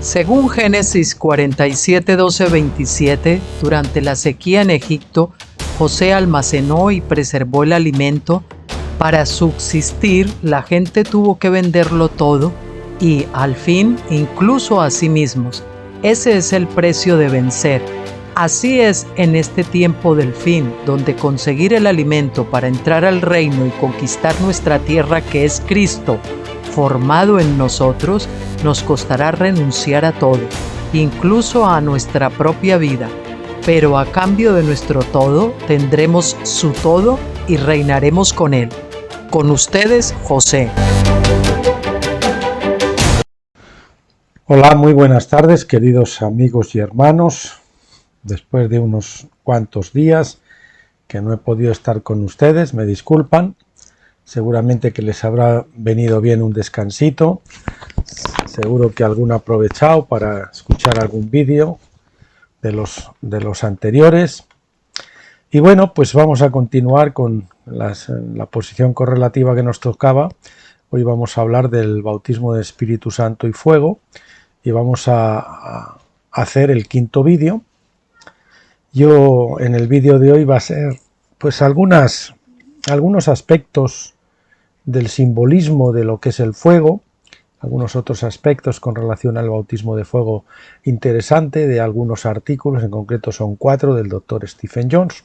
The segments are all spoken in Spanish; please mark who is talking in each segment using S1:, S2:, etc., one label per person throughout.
S1: Según Génesis 47, 12, 27, durante la sequía en Egipto, José almacenó y preservó el alimento. Para subsistir, la gente tuvo que venderlo todo y, al fin, incluso a sí mismos. Ese es el precio de vencer. Así es en este tiempo del fin, donde conseguir el alimento para entrar al reino y conquistar nuestra tierra, que es Cristo, formado en nosotros, nos costará renunciar a todo, incluso a nuestra propia vida. Pero a cambio de nuestro todo, tendremos su todo y reinaremos con él. Con ustedes, José.
S2: Hola, muy buenas tardes, queridos amigos y hermanos. Después de unos cuantos días que no he podido estar con ustedes, me disculpan. Seguramente que les habrá venido bien un descansito. Seguro que alguno ha aprovechado para escuchar algún vídeo de los anteriores. Y bueno, pues vamos a continuar con la posición correlativa que nos tocaba. Hoy vamos a hablar del bautismo de Espíritu Santo y fuego y vamos a hacer el quinto vídeo. Yo en el vídeo de hoy va a ser pues algunos aspectos del simbolismo de lo que es el fuego, algunos otros aspectos con relación al bautismo de fuego interesante de algunos artículos, en concreto son 4 del doctor Stephen Jones.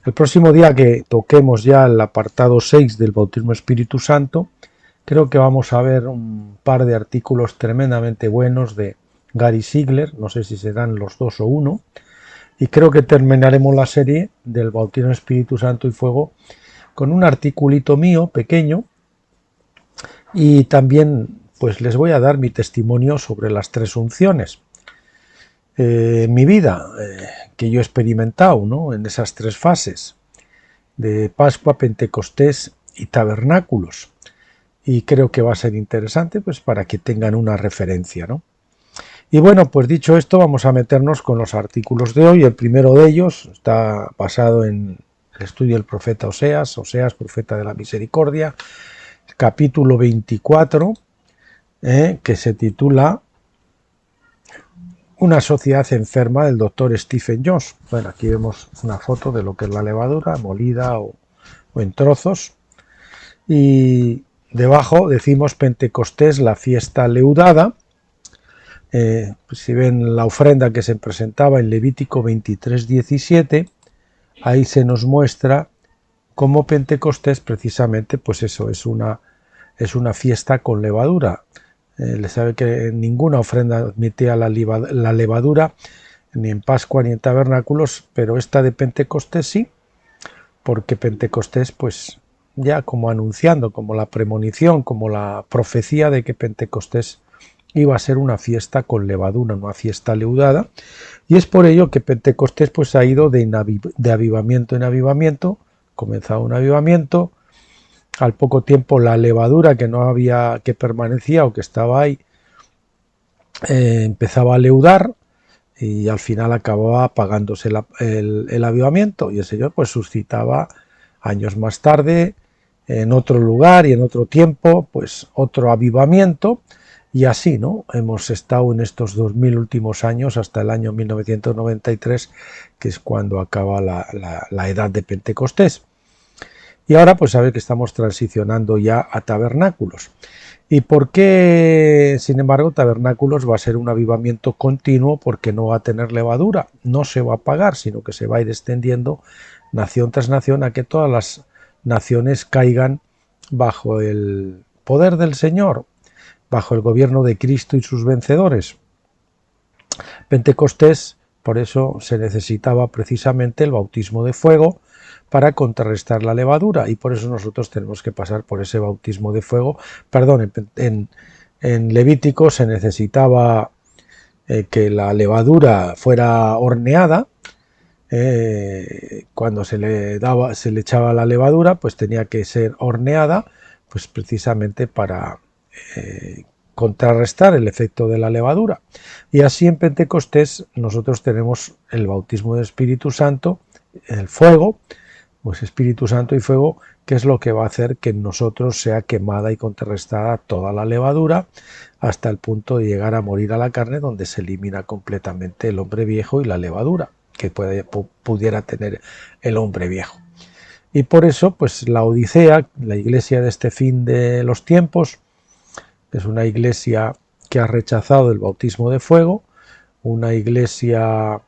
S2: El próximo día que toquemos ya el apartado 6 del bautismo Espíritu Santo, creo que vamos a ver un par de artículos tremendamente buenos de Gary Sigler, no sé si serán los dos o uno, y creo que terminaremos la serie del bautismo Espíritu Santo y fuego con un articulito mío pequeño, y también pues les voy a dar mi testimonio sobre las tres unciones. Mi vida que yo he experimentado, ¿no?, en esas tres fases de Pascua, Pentecostés y Tabernáculos, y creo que va a ser interesante pues para que tengan una referencia, ¿no? Y bueno, pues dicho esto, vamos a meternos con los artículos de hoy. El primero de ellos está basado en el estudio del profeta Oseas, profeta de la misericordia, capítulo 24, que se titula Una sociedad enferma, del doctor Stephen Jones. Bueno, aquí vemos una foto de lo que es la levadura, molida o en trozos. Y debajo decimos Pentecostés, la fiesta leudada. Pues si ven la ofrenda que se presentaba en Levítico 23:17, ahí se nos muestra cómo Pentecostés precisamente, pues eso, es una fiesta con levadura. Le sabe que ninguna ofrenda admitía la levadura, ni en Pascua ni en Tabernáculos, pero esta de Pentecostés sí, porque Pentecostés, pues ya como anunciando, como la premonición, como la profecía de que Pentecostés iba a ser una fiesta con levadura, una fiesta leudada, y es por ello que Pentecostés pues ha ido de avivamiento en avivamiento, comenzaba un avivamiento, al poco tiempo la levadura que permanecía o que estaba ahí empezaba a leudar y al final acababa apagándose el avivamiento, y el Señor pues suscitaba años más tarde, en otro lugar y en otro tiempo, pues otro avivamiento. Y así, ¿no?, hemos estado en estos 2000 últimos años hasta el año 1993, que es cuando acaba la edad de Pentecostés. Y ahora pues sabe que estamos transicionando ya a Tabernáculos. ¿Y por qué, sin embargo, Tabernáculos va a ser un avivamiento continuo? Porque no va a tener levadura, no se va a apagar, sino que se va a ir extendiendo nación tras nación a que todas las naciones caigan bajo el poder del Señor, bajo el gobierno de Cristo y sus vencedores. Pentecostés, por eso se necesitaba precisamente el bautismo de fuego para contrarrestar la levadura, y por eso nosotros tenemos que pasar por ese bautismo de fuego. Perdón, en Levítico se necesitaba que la levadura fuera horneada. Cuando se le echaba la levadura, pues tenía que ser horneada, pues precisamente para contrarrestar el efecto de la levadura. Y así en Pentecostés nosotros tenemos el bautismo del Espíritu Santo, el fuego, Pues Espíritu Santo y fuego, que es lo que va a hacer que en nosotros sea quemada y contrarrestada toda la levadura, hasta el punto de llegar a morir a la carne, donde se elimina completamente el hombre viejo y la levadura que pudiera tener el hombre viejo. Y por eso, pues la Odisea, la iglesia de este fin de los tiempos, es una iglesia que ha rechazado el bautismo de fuego, una iglesia,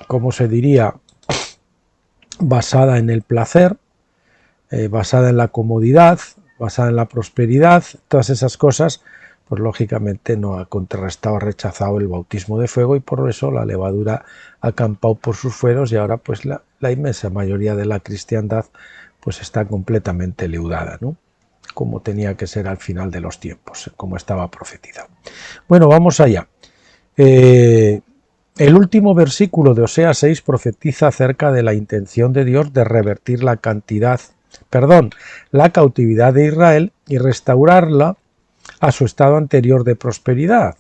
S2: ¿cómo se diría?, basada en el placer, basada en la comodidad, basada en la prosperidad, todas esas cosas, pues lógicamente no ha contrarrestado, ha rechazado el bautismo de fuego, y por eso la levadura ha acampado por sus fueros, y ahora pues la inmensa mayoría de la cristiandad pues está completamente leudada, ¿no?, como tenía que ser al final de los tiempos, como estaba profetizado. Bueno, vamos allá. El último versículo de Oseas 6 profetiza acerca de la intención de Dios de revertir la cautividad de Israel y restaurarla a su estado anterior de prosperidad.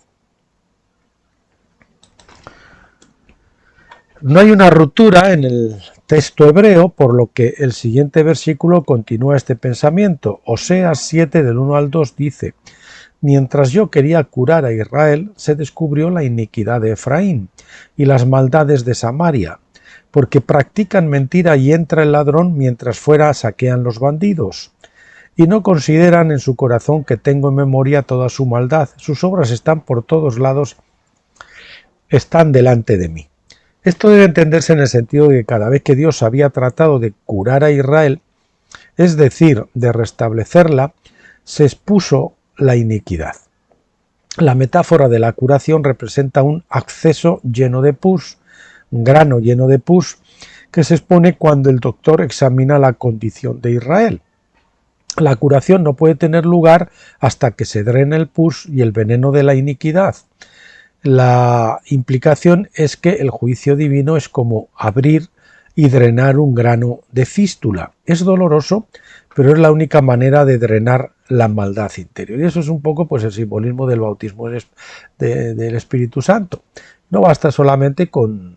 S2: No hay una ruptura en el texto hebreo, por lo que el siguiente versículo continúa este pensamiento. Oseas 7 del 1 al 2 dice: Mientras yo quería curar a Israel, se descubrió la iniquidad de Efraín y las maldades de Samaria, porque practican mentira y entra el ladrón mientras fuera saquean los bandidos. Y no consideran en su corazón que tengo en memoria toda su maldad. Sus obras están por todos lados, están delante de mí. Esto debe entenderse en el sentido de que cada vez que Dios había tratado de curar a Israel, es decir, de restablecerla, se expuso la iniquidad. La metáfora de la curación representa un acceso lleno de pus, un grano lleno de pus, que se expone cuando el doctor examina la condición de Israel. La curación no puede tener lugar hasta que se drene el pus y el veneno de la iniquidad. La implicación es que el juicio divino es como abrir y drenar un grano de fístula. Es doloroso, pero es la única manera de drenar la maldad interior. Y eso es un poco pues el simbolismo del bautismo del Espíritu Santo. No basta solamente con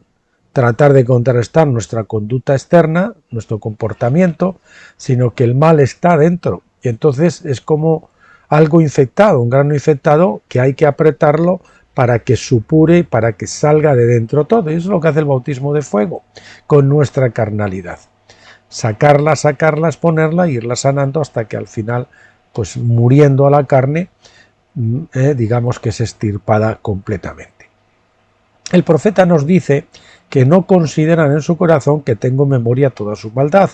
S2: tratar de contrarrestar nuestra conducta externa, nuestro comportamiento, sino que el mal está dentro. Y entonces es como algo infectado, un grano infectado que hay que apretarlo para que supure, para que salga de dentro todo. Y eso es lo que hace el bautismo de fuego con nuestra carnalidad. Sacarla, exponerla e irla sanando hasta que al final, pues muriendo a la carne, digamos que es extirpada completamente. El profeta nos dice que no consideran en su corazón que tengo en memoria toda su maldad.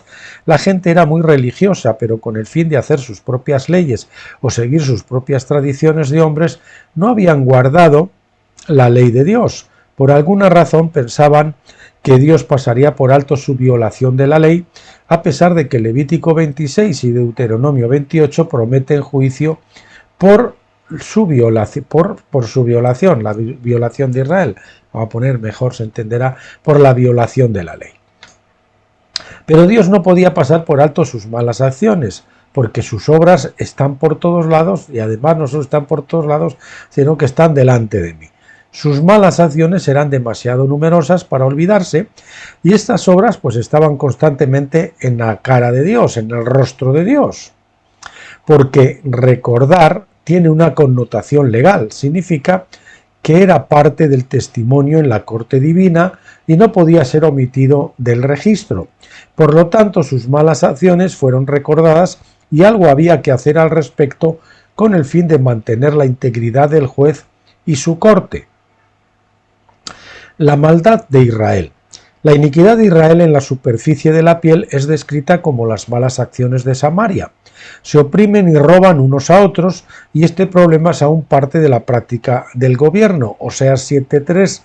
S2: La gente era muy religiosa, pero con el fin de hacer sus propias leyes o seguir sus propias tradiciones de hombres, no habían guardado la ley de Dios. Por alguna razón pensaban que Dios pasaría por alto su violación de la ley, a pesar de que Levítico 26 y Deuteronomio 28 prometen juicio por su violación, la violación de Israel. Vamos a poner, mejor se entenderá, por la violación de la ley. Pero Dios no podía pasar por alto sus malas acciones, porque sus obras están por todos lados, y además no solo están por todos lados, sino que están delante de mí. Sus malas acciones eran demasiado numerosas para olvidarse, y estas obras pues estaban constantemente en la cara de Dios, en el rostro de Dios. Porque recordar tiene una connotación legal, significa que era parte del testimonio en la corte divina y no podía ser omitido del registro. Por lo tanto, sus malas acciones fueron recordadas y algo había que hacer al respecto con el fin de mantener la integridad del juez y su corte. La maldad de Israel. La iniquidad de Israel en la superficie de la piel es descrita como las malas acciones de Samaria. Se oprimen y roban unos a otros, y este problema es aún parte de la práctica del gobierno. Oseas 7:3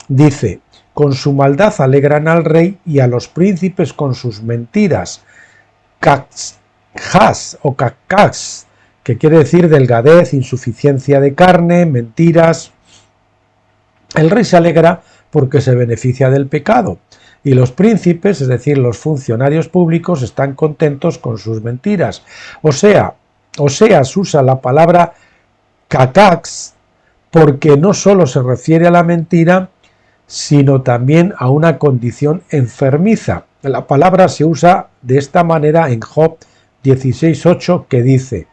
S2: dice: con su maldad alegran al rey y a los príncipes con sus mentiras. Cakhas o cakhas, que quiere decir delgadez, insuficiencia de carne, mentiras. El rey se alegra porque se beneficia del pecado, y los príncipes, es decir, los funcionarios públicos, están contentos con sus mentiras. Oseas usa la palabra cacax porque no solo se refiere a la mentira, sino también a una condición enfermiza. La palabra se usa de esta manera en Job 16:8, que dice: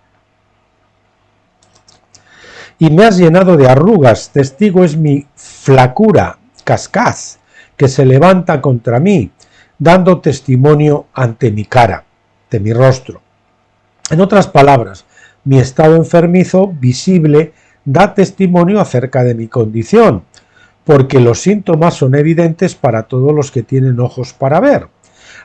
S2: y me has llenado de arrugas, testigo es mi flacura, cascaz, que se levanta contra mí, dando testimonio ante mi cara, de mi rostro. En otras palabras, mi estado enfermizo visible da testimonio acerca de mi condición, porque los síntomas son evidentes para todos los que tienen ojos para ver.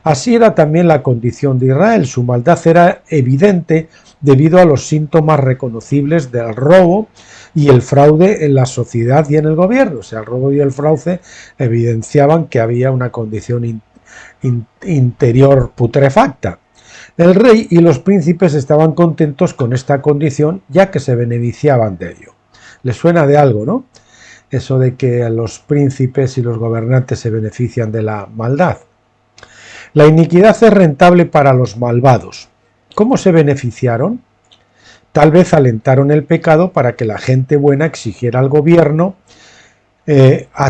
S2: Así era también la condición de Israel, su maldad era evidente debido a los síntomas reconocibles del robo y el fraude en la sociedad y en el gobierno. O sea, el robo y el fraude evidenciaban que había una condición interior putrefacta. El rey y los príncipes estaban contentos con esta condición, ya que se beneficiaban de ello. ¿Les suena de algo, no? Eso de que los príncipes y los gobernantes se benefician de la maldad. La iniquidad es rentable para los malvados. ¿Cómo se beneficiaron? Tal vez alentaron el pecado para que la gente buena exigiera al gobierno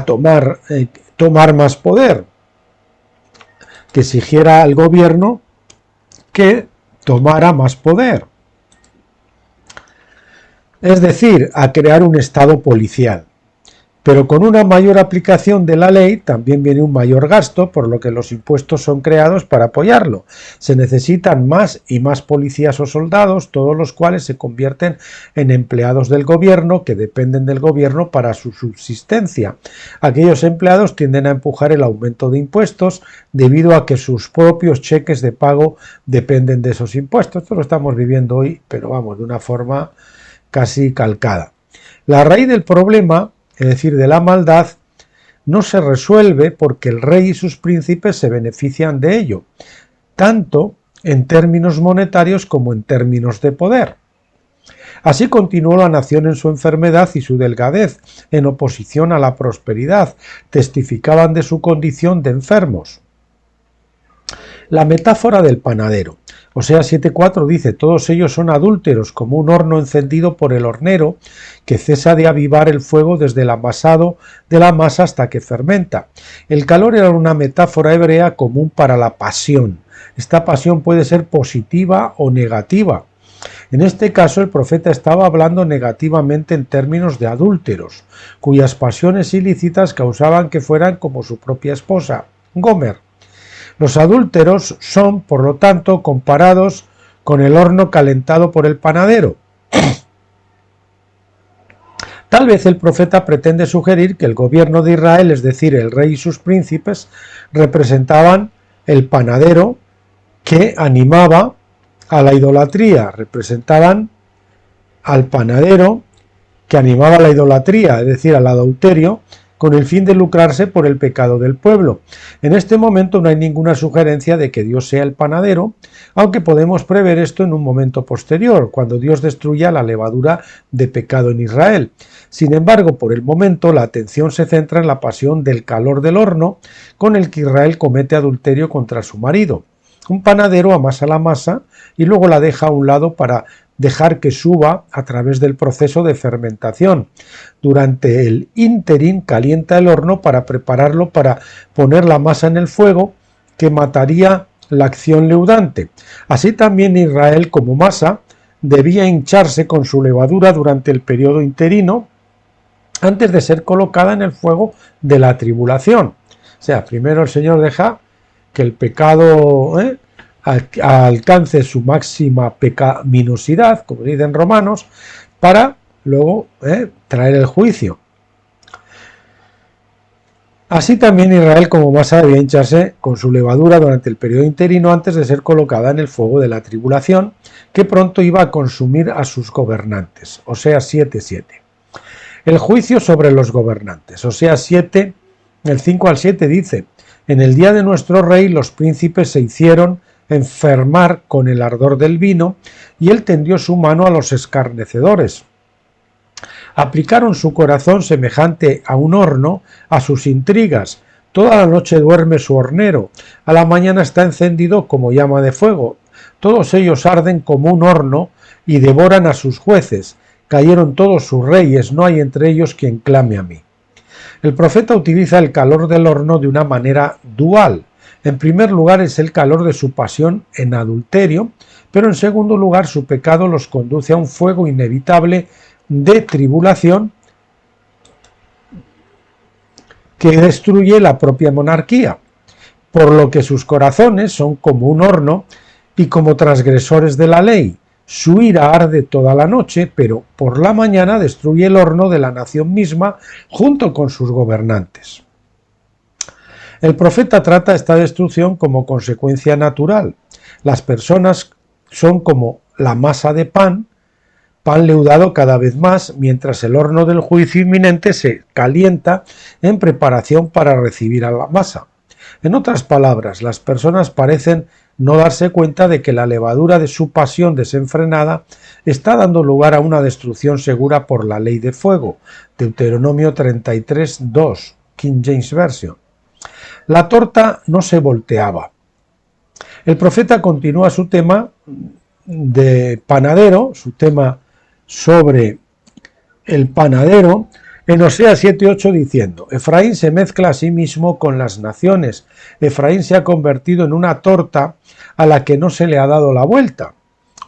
S2: tomar más poder, que exigiera al gobierno que tomara más poder. Es decir, a crear un estado policial. Pero con una mayor aplicación de la ley también viene un mayor gasto, por lo que los impuestos son creados para apoyarlo. Se necesitan más y más policías o soldados, todos los cuales se convierten en empleados del gobierno, que dependen del gobierno para su subsistencia. Aquellos empleados tienden a empujar el aumento de impuestos debido a que sus propios cheques de pago dependen de esos impuestos. Esto lo estamos viviendo hoy, pero vamos, de una forma casi calcada. La raíz del problema, es decir, de la maldad, no se resuelve porque el rey y sus príncipes se benefician de ello, tanto en términos monetarios como en términos de poder. Así continuó la nación en su enfermedad y su delgadez, en oposición a la prosperidad, testificaban de su condición de enfermos. La metáfora del panadero. Oseas 7:4 dice: todos ellos son adúlteros, como un horno encendido por el hornero, que cesa de avivar el fuego desde el amasado de la masa hasta que fermenta. El calor era una metáfora hebrea común para la pasión. Esta pasión puede ser positiva o negativa. En este caso, el profeta estaba hablando negativamente en términos de adúlteros, cuyas pasiones ilícitas causaban que fueran como su propia esposa, Gomer. Los adúlteros son, por lo tanto, comparados con el horno calentado por el panadero. Tal vez el profeta pretende sugerir que el gobierno de Israel, es decir, el rey y sus príncipes, representaban el panadero que animaba a la idolatría, representaban al panadero que animaba a la idolatría, es decir, al adulterio, con el fin de lucrarse por el pecado del pueblo. En este momento no hay ninguna sugerencia de que Dios sea el panadero, aunque podemos prever esto en un momento posterior, cuando Dios destruya la levadura de pecado en Israel. Sin embargo, por el momento la atención se centra en la pasión del calor del horno con el que Israel comete adulterio contra su marido. Un panadero amasa la masa y luego la deja a un lado para dejar que suba a través del proceso de fermentación. Durante el ínterin calienta el horno para prepararlo para poner la masa en el fuego que mataría la acción leudante. Así también Israel como masa debía hincharse con su levadura durante el periodo interino antes de ser colocada en el fuego de la tribulación. O sea, primero el Señor deja que el pecado alcance su máxima pecaminosidad, como dicen Romanos, para luego traer el juicio. Así también Israel como masa debía hincharse con su levadura durante el periodo interino antes de ser colocada en el fuego de la tribulación, que pronto iba a consumir a sus gobernantes. Oseas 7:7. El juicio sobre los gobernantes. Oseas 7, el 5 al 7 dice: en el día de nuestro rey los príncipes se hicieron enfermar con el ardor del vino, y él tendió su mano a los escarnecedores. Aplicaron su corazón semejante a un horno a sus intrigas. Toda la noche duerme su hornero, a la mañana está encendido como llama de fuego. Todos ellos arden como un horno y devoran a sus jueces. Cayeron todos sus reyes, no hay entre ellos quien clame a mí. El profeta utiliza el calor del horno de una manera dual. En primer lugar es el calor de su pasión en adulterio, pero en segundo lugar su pecado los conduce a un fuego inevitable de tribulación que destruye la propia monarquía, por lo que sus corazones son como un horno y como transgresores de la ley. Su ira arde toda la noche, pero por la mañana destruye el horno de la nación misma junto con sus gobernantes. El profeta trata esta destrucción como consecuencia natural. Las personas son como la masa de pan leudado cada vez más, mientras el horno del juicio inminente se calienta en preparación para recibir a la masa. En otras palabras, las personas parecen no darse cuenta de que la levadura de su pasión desenfrenada está dando lugar a una destrucción segura por la ley de fuego. Deuteronomio 33:2, King James Version. La torta no se volteaba. El profeta continúa su tema de panadero, su tema sobre el panadero, en Oseas 7:8 diciendo: Efraín se mezcla a sí mismo con las naciones. Efraín se ha convertido en una torta a la que no se le ha dado la vuelta.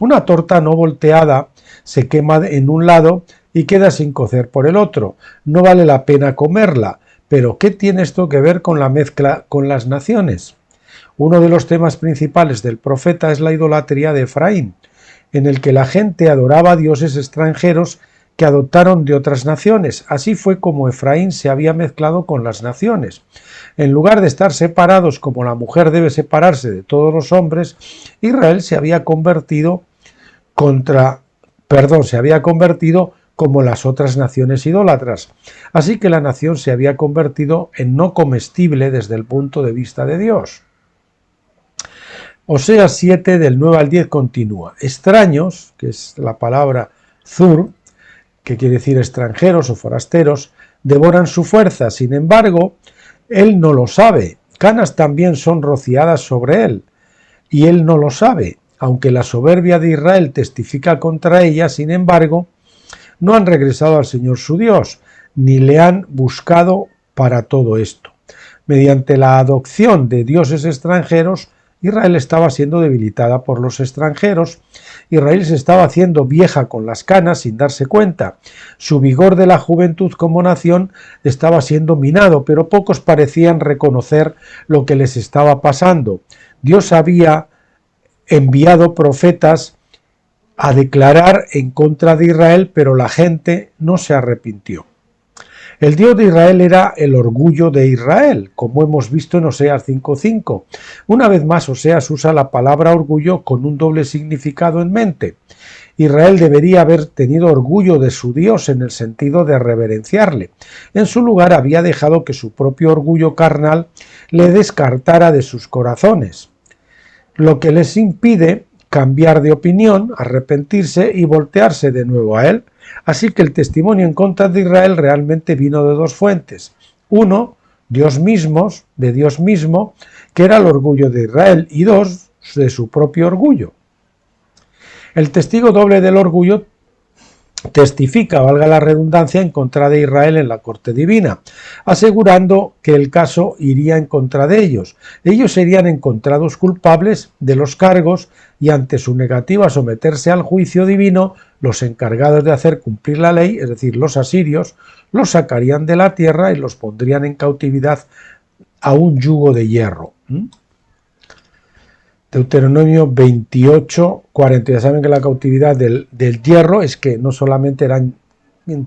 S2: Una torta no volteada se quema en un lado y queda sin cocer por el otro. No vale la pena comerla. Pero ¿qué tiene esto que ver con la mezcla con las naciones? Uno de los temas principales del profeta es la idolatría de Efraín, en el que la gente adoraba a dioses extranjeros que adoptaron de otras naciones. Así fue como Efraín se había mezclado con las naciones. En lugar de estar separados como la mujer debe separarse de todos los hombres, Israel se había convertido como las otras naciones idólatras. Así que la nación se había convertido en no comestible desde el punto de vista de Dios. Oseas 7 del 9 al 10 continúa: extraños, que es la palabra zur, que quiere decir extranjeros o forasteros, devoran su fuerza, sin embargo, él no lo sabe. Canas también son rociadas sobre él, y él no lo sabe. Aunque la soberbia de Israel testifica contra ella, sin embargo, no han regresado al Señor su Dios, ni le han buscado para todo esto. Mediante la adopción de dioses extranjeros, Israel estaba siendo debilitada por los extranjeros. Israel se estaba haciendo vieja con las canas sin darse cuenta. Su vigor de la juventud como nación estaba siendo minado, pero pocos parecían reconocer lo que les estaba pasando. Dios había enviado profetas a declarar en contra de Israel, pero la gente no se arrepintió. El Dios de Israel era el orgullo de Israel, como hemos visto en Oseas 5:5. Una vez más, Oseas usa la palabra orgullo con un doble significado en mente. Israel debería haber tenido orgullo de su Dios en el sentido de reverenciarle. En su lugar había dejado que su propio orgullo carnal le descartara de sus corazones, lo que les impide cambiar de opinión, arrepentirse y voltearse de nuevo a él. Así que el testimonio en contra de Israel realmente vino de dos fuentes. Uno, de Dios mismo, que era el orgullo de Israel, y dos, de su propio orgullo. El testigo doble del orgullo testifica, valga la redundancia, en contra de Israel en la corte divina, asegurando que el caso iría en contra de ellos. Ellos serían encontrados culpables de los cargos y ante su negativa a someterse al juicio divino, los encargados de hacer cumplir la ley, es decir, los asirios, los sacarían de la tierra y los pondrían en cautividad a un yugo de hierro. Deuteronomio 28:40. Ya saben que la cautividad del hierro es que no solamente eran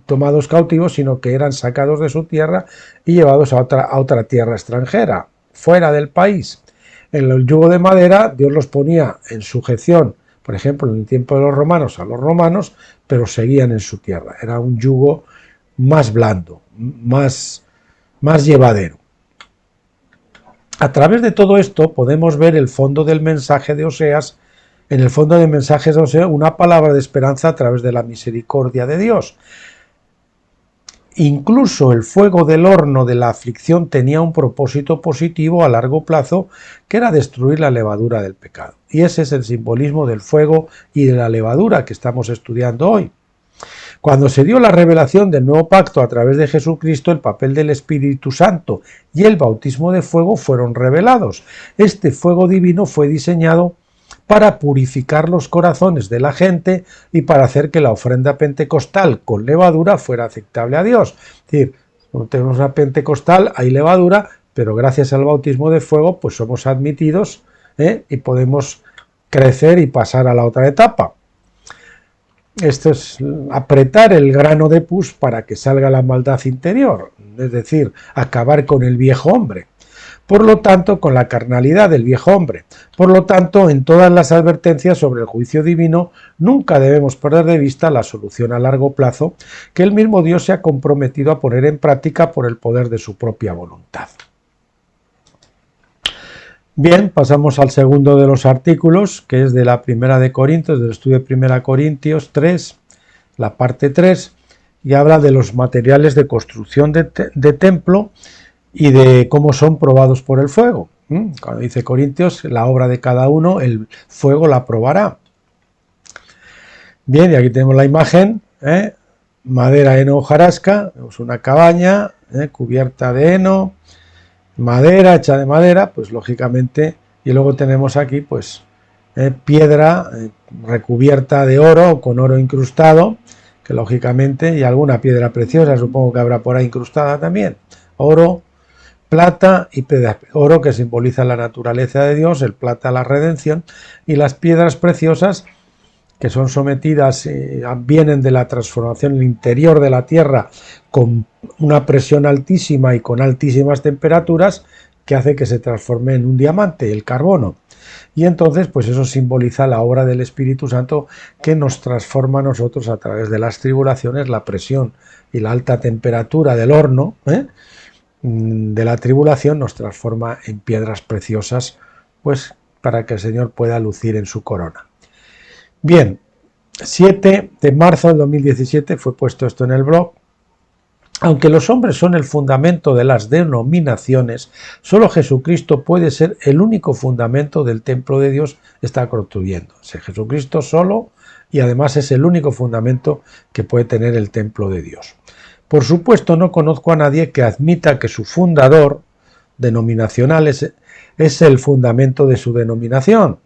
S2: tomados cautivos, sino que eran sacados de su tierra y llevados a otra tierra extranjera, fuera del país. En el yugo de madera, Dios los ponía en sujeción, por ejemplo, en el tiempo de los romanos a los romanos, pero seguían en su tierra. Era un yugo más blando, más llevadero. A través de todo esto podemos ver el fondo del mensaje de Oseas. En el fondo del mensaje de Oseas, una palabra de esperanza a través de la misericordia de Dios. Incluso el fuego del horno de la aflicción tenía un propósito positivo a largo plazo, que era destruir la levadura del pecado. Y ese es el simbolismo del fuego y de la levadura que estamos estudiando hoy. Cuando se dio la revelación del nuevo pacto a través de Jesucristo, el papel del Espíritu Santo y el bautismo de fuego fueron revelados. Este fuego divino fue diseñado para purificar los corazones de la gente y para hacer que la ofrenda pentecostal con levadura fuera aceptable a Dios. Es decir, cuando tenemos una pentecostal hay levadura, pero gracias al bautismo de fuego pues somos admitidos y podemos crecer y pasar a la otra etapa. Esto es apretar el grano de pus para que salga la maldad interior, es decir, acabar con el viejo hombre. Por lo tanto, con la carnalidad del viejo hombre. Por lo tanto, en todas las advertencias sobre el juicio divino, nunca debemos perder de vista la solución a largo plazo que el mismo Dios se ha comprometido a poner en práctica por el poder de su propia voluntad. Bien, pasamos al segundo de los artículos, que es de la Primera de Corintios, del estudio de Primera Corintios 3, la parte 3, y habla de los materiales de construcción de templo y de cómo son probados por el fuego. Cuando dice Corintios, la obra de cada uno, el fuego la probará. Bien, y aquí tenemos la imagen, madera, heno, hojarasca, vemos una cabaña cubierta de heno, madera, hecha de madera, pues lógicamente, y luego tenemos aquí pues piedra recubierta de oro, con oro incrustado, que lógicamente, y alguna piedra preciosa, supongo que habrá por ahí incrustada también, oro, plata y piedra, oro que simboliza la naturaleza de Dios, el plata la redención, y las piedras preciosas que son sometidas, vienen de la transformación en el interior de la tierra con una presión altísima y con altísimas temperaturas que hace que se transforme en un diamante, el carbono. Y entonces, pues eso simboliza la obra del Espíritu Santo que nos transforma a nosotros a través de las tribulaciones, la presión y la alta temperatura del horno, de la tribulación nos transforma en piedras preciosas, pues para que el Señor pueda lucir en su corona. Bien, 7 de marzo del 2017 fue puesto esto en el blog. Aunque los hombres son el fundamento de las denominaciones, solo Jesucristo puede ser el único fundamento del templo de Dios está construyendo. O sea, Jesucristo solo, y además es el único fundamento que puede tener el templo de Dios. Por supuesto, no conozco a nadie que admita que su fundador denominacional es el fundamento de su denominación.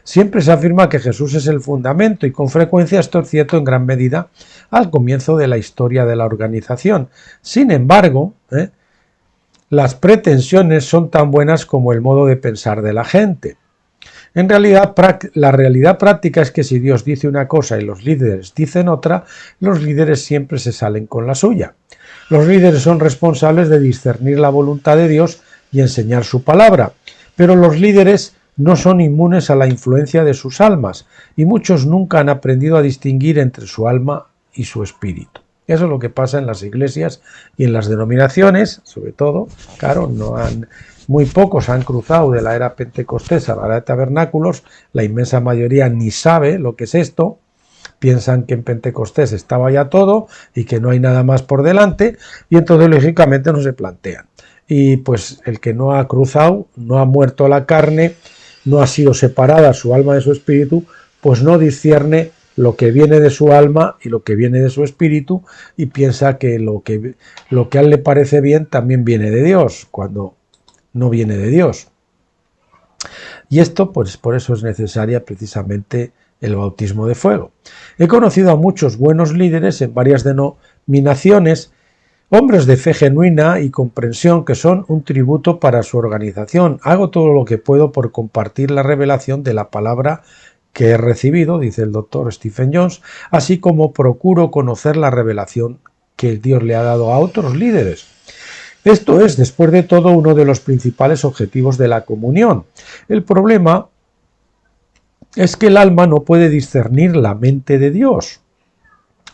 S2: Siempre se afirma que Jesús es el fundamento y con frecuencia esto es cierto en gran medida al comienzo de la historia de la organización. Sin embargo, las pretensiones son tan buenas como el modo de pensar de la gente. En realidad, la realidad práctica es que si Dios dice una cosa y los líderes dicen otra, los líderes siempre se salen con la suya. Los líderes son responsables de discernir la voluntad de Dios y enseñar su palabra, pero los líderes no son inmunes a la influencia de sus almas, y muchos nunca han aprendido a distinguir entre su alma y su espíritu. Eso es lo que pasa en las iglesias y en las denominaciones, sobre todo, claro, muy pocos han cruzado de la era pentecostés a la era de tabernáculos, la inmensa mayoría ni sabe lo que es esto, piensan que en Pentecostés estaba ya todo y que no hay nada más por delante, y entonces lógicamente no se plantean. Y pues el que no ha cruzado, no ha muerto la carne, no ha sido separada su alma de su espíritu, pues no discierne lo que viene de su alma y lo que viene de su espíritu, y piensa que lo que a él le parece bien también viene de Dios, cuando no viene de Dios. Y esto, pues por eso es necesaria precisamente el bautismo de fuego. He conocido a muchos buenos líderes en varias denominaciones, hombres de fe genuina y comprensión que son un tributo para su organización. Hago todo lo que puedo por compartir la revelación de la palabra que he recibido, dice el doctor Stephen Jones, así como procuro conocer la revelación que Dios le ha dado a otros líderes. Esto es, después de todo, uno de los principales objetivos de la comunión. El problema es que el alma no puede discernir la mente de Dios,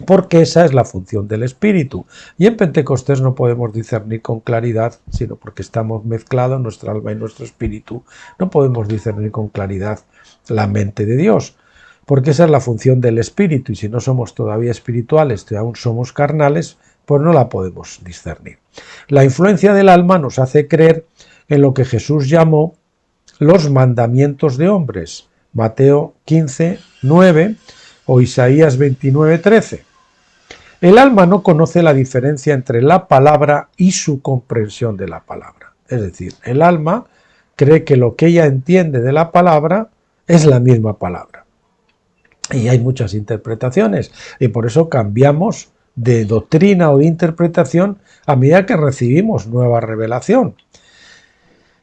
S2: porque esa es la función del Espíritu. Y en Pentecostés no podemos discernir con claridad, sino porque estamos mezclados, nuestra alma y nuestro espíritu, no podemos discernir con claridad la mente de Dios, porque esa es la función del Espíritu, y si no somos todavía espirituales, si aún somos carnales, pues no la podemos discernir. La influencia del alma nos hace creer en lo que Jesús llamó los mandamientos de hombres, Mateo 15, 9 o Isaías 29, 13. El alma no conoce la diferencia entre la palabra y su comprensión de la palabra. Es decir, el alma cree que lo que ella entiende de la palabra es la misma palabra. Y hay muchas interpretaciones, y por eso cambiamos de doctrina o de interpretación a medida que recibimos nueva revelación.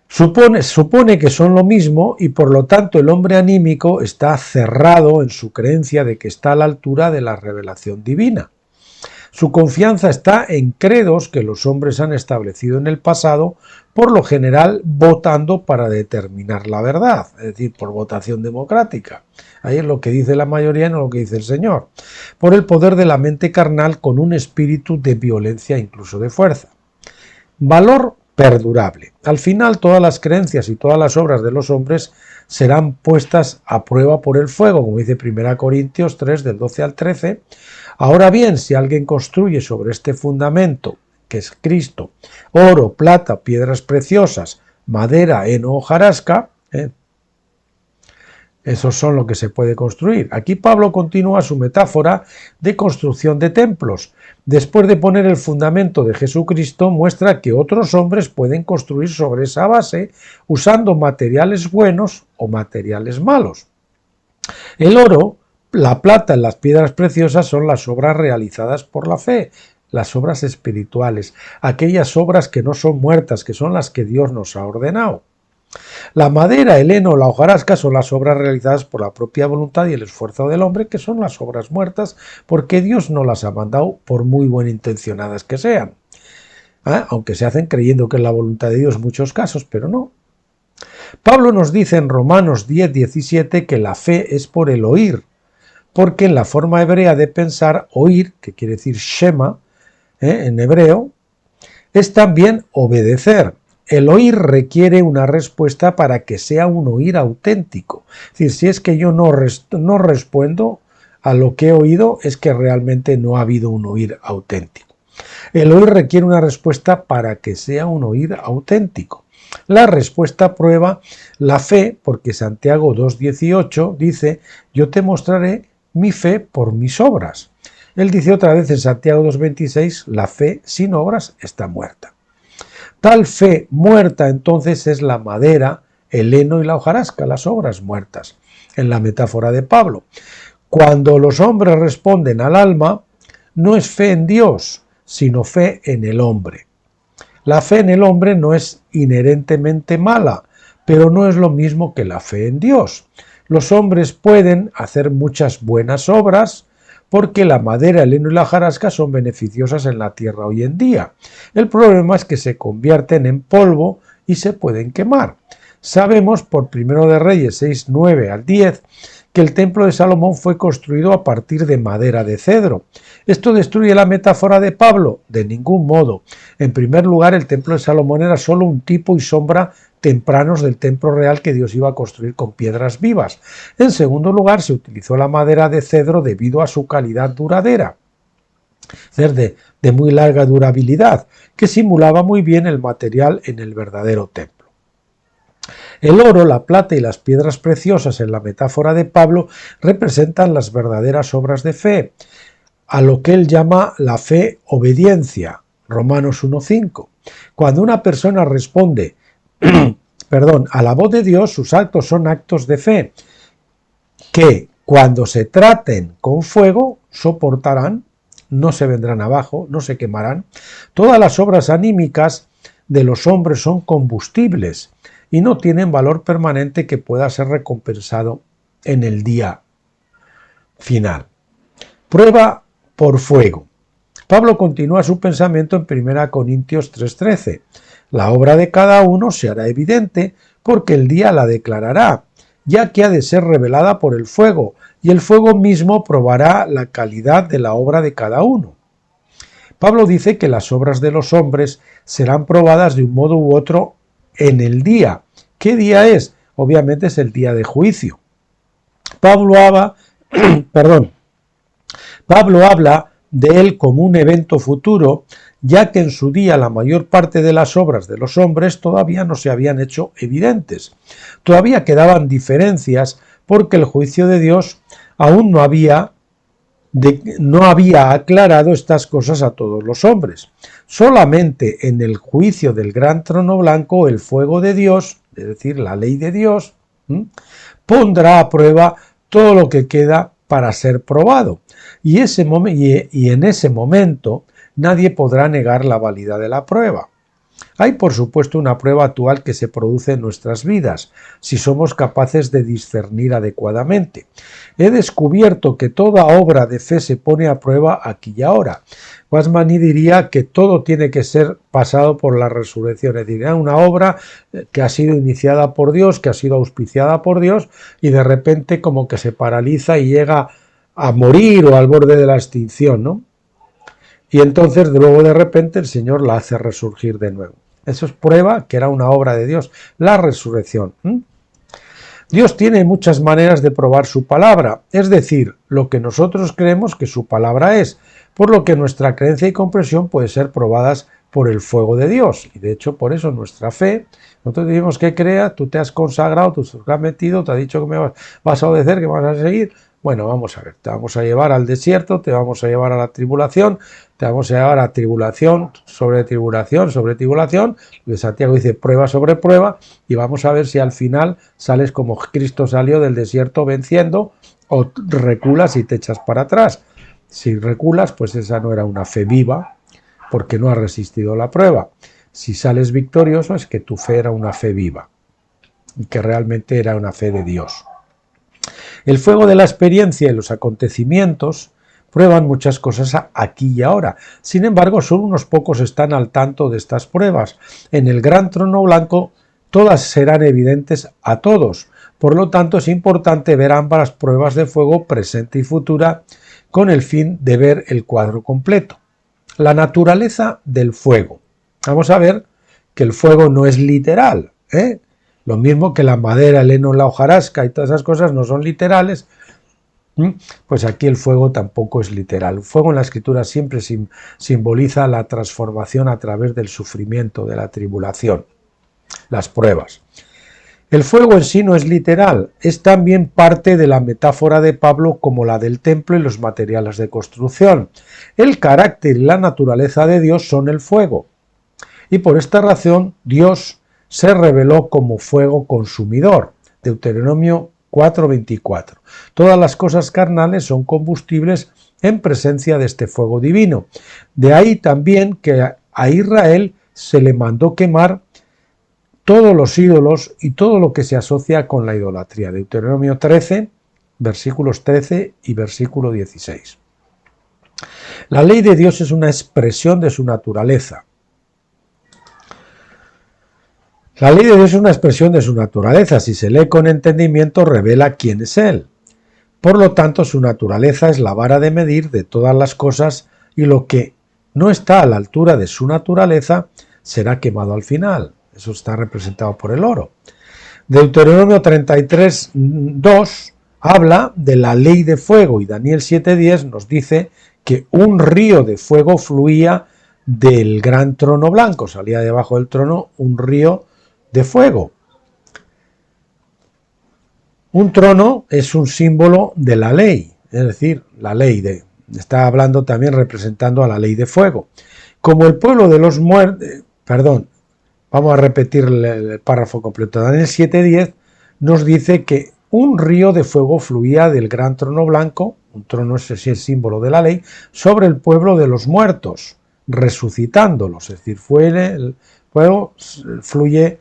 S2: Supone que son lo mismo y por lo tanto el hombre anímico está cerrado en su creencia de que está a la altura de la revelación divina. Su confianza está en credos que los hombres han establecido en el pasado, por lo general votando para determinar la verdad, es decir, por votación democrática. Ahí es lo que dice la mayoría y no lo que dice el Señor. Por el poder de la mente carnal con un espíritu de violencia, incluso de fuerza. Valor perdurable. Al final todas las creencias y todas las obras de los hombres serán puestas a prueba por el fuego, como dice 1 Corintios 3 del 12 al 13. Ahora bien, si alguien construye sobre este fundamento, que es Cristo, oro, plata, piedras preciosas, madera, heno, hojarasca, esos son lo que se puede construir. Aquí Pablo continúa su metáfora de construcción de templos. Después de poner el fundamento de Jesucristo, muestra que otros hombres pueden construir sobre esa base usando materiales buenos o materiales malos. El oro, la plata y las piedras preciosas son las obras realizadas por la fe, las obras espirituales, aquellas obras que no son muertas, que son las que Dios nos ha ordenado. La madera, el heno, la hojarasca son las obras realizadas por la propia voluntad y el esfuerzo del hombre, que son las obras muertas, porque Dios no las ha mandado por muy buenintencionadas que sean. Aunque se hacen creyendo que es la voluntad de Dios en muchos casos, pero no. Pablo nos dice en Romanos 10:17 que la fe es por el oír, porque en la forma hebrea de pensar, oír, que quiere decir shema, en hebreo, es también obedecer. El oír requiere una respuesta para que sea un oír auténtico. Es decir, si es que yo no respondo a lo que he oído, es que realmente no ha habido un oír auténtico. El oír requiere una respuesta para que sea un oír auténtico. La respuesta prueba la fe, porque Santiago 2:18 dice, yo te mostraré mi fe por mis obras. Él dice otra vez en Santiago 2:26, la fe sin obras está muerta. Tal fe muerta entonces es la madera, el heno y la hojarasca, las obras muertas, en la metáfora de Pablo. Cuando los hombres responden al alma, no es fe en Dios, sino fe en el hombre. La fe en el hombre no es inherentemente mala, pero no es lo mismo que la fe en Dios. Los hombres pueden hacer muchas buenas obras, porque la madera, el heno y la hojarasca son beneficiosas en la tierra hoy en día. El problema es que se convierten en polvo y se pueden quemar. Sabemos por 1 de Reyes 6, 9 al 10 que el templo de Salomón fue construido a partir de madera de cedro. ¿Esto destruye la metáfora de Pablo? De ningún modo. En primer lugar, el templo de Salomón era solo un tipo y sombra tempranos del templo real que Dios iba a construir con piedras vivas. En segundo lugar, se utilizó la madera de cedro debido a su calidad duradera, es decir, de muy larga durabilidad, que simulaba muy bien el material en el verdadero templo. El oro, la plata y las piedras preciosas en la metáfora de Pablo representan las verdaderas obras de fe, a lo que él llama la fe obediencia, Romanos 1:5. Cuando una persona responde a la voz de Dios, sus actos son actos de fe, que cuando se traten con fuego, soportarán, no se vendrán abajo, no se quemarán. Todas las obras anímicas de los hombres son combustibles y no tienen valor permanente que pueda ser recompensado en el día final. Prueba por fuego. Pablo continúa su pensamiento en 1 Corintios 3:13. La obra de cada uno se hará evidente porque el día la declarará, ya que ha de ser revelada por el fuego, y el fuego mismo probará la calidad de la obra de cada uno. Pablo dice que las obras de los hombres serán probadas de un modo u otro en el día. ¿Qué día es? Obviamente es el día de juicio. Pablo habla de él como un evento futuro, ya que en su día la mayor parte de las obras de los hombres todavía no se habían hecho evidentes. Todavía quedaban diferencias porque el juicio de Dios aún no había no había aclarado estas cosas a todos los hombres. Solamente en el juicio del gran trono blanco el fuego de Dios, es decir, la ley de Dios, pondrá a prueba todo lo que queda para ser probado. Y en ese momento nadie podrá negar la validad de la prueba. Hay, por supuesto, una prueba actual que se produce en nuestras vidas, si somos capaces de discernir adecuadamente. He descubierto que toda obra de fe se pone a prueba aquí y ahora. Wasmani diría que todo tiene que ser pasado por la resurrección, es decir, una obra que ha sido iniciada por Dios, que ha sido auspiciada por Dios, y de repente como que se paraliza y llega a morir o al borde de la extinción, ¿no? Y entonces luego de repente el Señor la hace resurgir de nuevo. Eso es prueba que era una obra de Dios, la resurrección. Dios tiene muchas maneras de probar su palabra, es decir, lo que nosotros creemos que su palabra es, por lo que nuestra creencia y comprensión pueden ser probadas por el fuego de Dios. Y de hecho, por eso nuestra fe, nosotros decimos que crea, tú te has consagrado, tú te has metido, te has dicho que me vas a obedecer, que me vas a seguir. Bueno, vamos a ver, te vamos a llevar al desierto, te vamos a llevar a la tribulación, te vamos a llevar a tribulación sobre tribulación sobre tribulación. Santiago dice prueba sobre prueba y vamos a ver si al final sales como Cristo salió del desierto venciendo o reculas y te echas para atrás. Si reculas, pues esa no era una fe viva porque no has resistido la prueba. Si sales victorioso es que tu fe era una fe viva y que realmente era una fe de Dios. El fuego de la experiencia y los acontecimientos prueban muchas cosas aquí y ahora. Sin embargo, solo unos pocos están al tanto de estas pruebas. En el gran trono blanco todas serán evidentes a todos. Por lo tanto, es importante ver ambas pruebas de fuego, presente y futura, con el fin de ver el cuadro completo. La naturaleza del fuego. Vamos a ver que el fuego no es literal, Lo mismo que la madera, el heno, la hojarasca y todas esas cosas no son literales, pues aquí el fuego tampoco es literal. El fuego en la escritura siempre simboliza la transformación a través del sufrimiento, de la tribulación, las pruebas. El fuego en sí no es literal, es también parte de la metáfora de Pablo como la del templo y los materiales de construcción. El carácter y la naturaleza de Dios son el fuego. Y por esta razón Dios se reveló como fuego consumidor. Deuteronomio 4:24. Todas las cosas carnales son combustibles en presencia de este fuego divino. De ahí también que a Israel se le mandó quemar todos los ídolos y todo lo que se asocia con la idolatría. Deuteronomio 13, versículos 13 y versículo 16. La ley de Dios es una expresión de su naturaleza. La ley de Dios es una expresión de su naturaleza. Si se lee con entendimiento, revela quién es Él. Por lo tanto, su naturaleza es la vara de medir de todas las cosas y lo que no está a la altura de su naturaleza será quemado al final. Eso está representado por el oro. Deuteronomio 33:2 habla de la ley de fuego y Daniel 7:10 nos dice que un río de fuego fluía del gran trono blanco. Salía debajo del trono un río de fuego. Un trono es un símbolo de la ley, es decir, la ley está hablando también representando a la ley de fuego. Como el pueblo de los muertos, vamos a repetir el párrafo completo. Daniel 7:10 nos dice que un río de fuego fluía del gran trono blanco, un trono es el símbolo de la ley, sobre el pueblo de los muertos, resucitándolos, es decir, el fuego fluye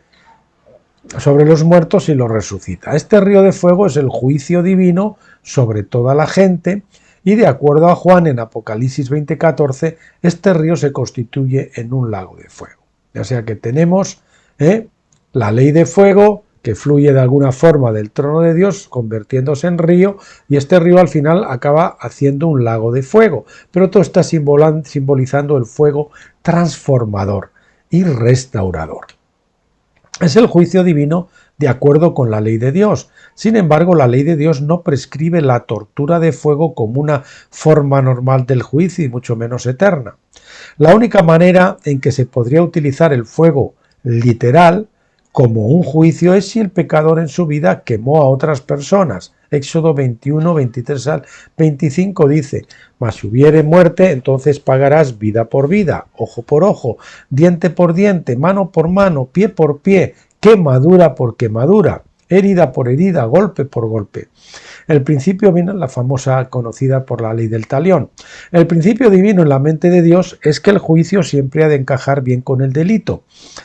S2: sobre los muertos y los resucita. Este río de fuego es el juicio divino sobre toda la gente y de acuerdo a Juan en Apocalipsis 20:14, este río se constituye en un lago de fuego. O sea que tenemos la ley de fuego que fluye de alguna forma del trono de Dios convirtiéndose en río y este río al final acaba haciendo un lago de fuego. Pero todo está simbolizando el fuego transformador y restaurador. Es el juicio divino de acuerdo con la ley de Dios. Sin embargo, la ley de Dios no prescribe la tortura de fuego como una forma normal del juicio y mucho menos eterna. La única manera en que se podría utilizar el fuego literal como un juicio es si el pecador en su vida quemó a otras personas. Éxodo 21, 23 al 25 dice: mas si hubiere muerte, entonces pagarás vida por vida, ojo por ojo, diente por diente, mano por mano, pie por pie, quemadura por quemadura, herida por herida, golpe por golpe. El principio viene en la famosa conocida por la ley del talión. El principio divino en la mente de Dios es que el juicio siempre ha de encajar bien con el delito.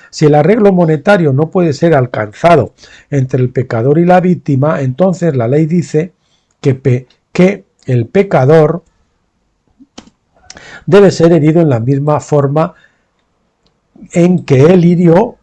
S2: Si el arreglo monetario no puede ser alcanzado entre el pecador y la víctima, entonces la ley dice que el pecador debe ser herido en la misma forma en que él hirió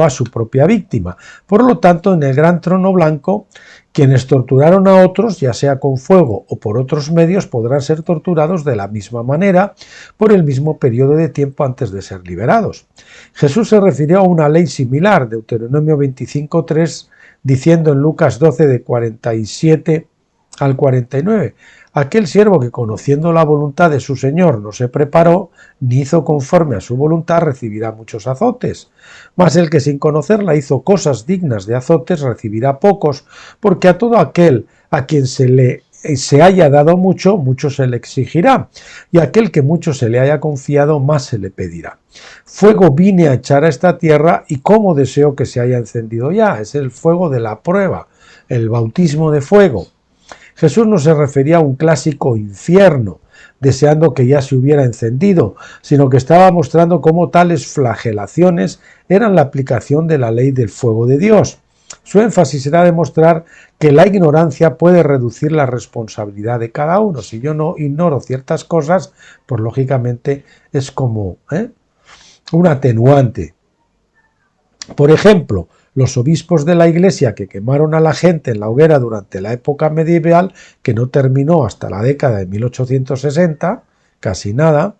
S2: a su propia víctima. Por lo tanto, en el gran trono blanco, quienes torturaron a otros, ya sea con fuego o por otros medios, podrán ser torturados de la misma manera por el mismo periodo de tiempo antes de ser liberados. Jesús se refirió a una ley similar, Deuteronomio 25:3, diciendo en Lucas 12 de 47 al 49: aquel siervo que, conociendo la voluntad de su señor, no se preparó ni hizo conforme a su voluntad, recibirá muchos azotes. Mas el que sin conocerla hizo cosas dignas de azotes, recibirá pocos, porque a todo aquel a quien se haya dado mucho, mucho se le exigirá, y a aquel que mucho se le haya confiado, más se le pedirá. Fuego vine a echar a esta tierra, y cómo deseo que se haya encendido ya. Es el fuego de la prueba, el bautismo de fuego. Jesús no se refería a un clásico infierno, deseando que ya se hubiera encendido, sino que estaba mostrando cómo tales flagelaciones eran la aplicación de la ley del fuego de Dios. Su énfasis era demostrar que la ignorancia puede reducir la responsabilidad de cada uno. Si yo no ignoro ciertas cosas, pues lógicamente es como un atenuante. Por ejemplo, los obispos de la Iglesia que quemaron a la gente en la hoguera durante la época medieval, que no terminó hasta la década de 1860, casi nada,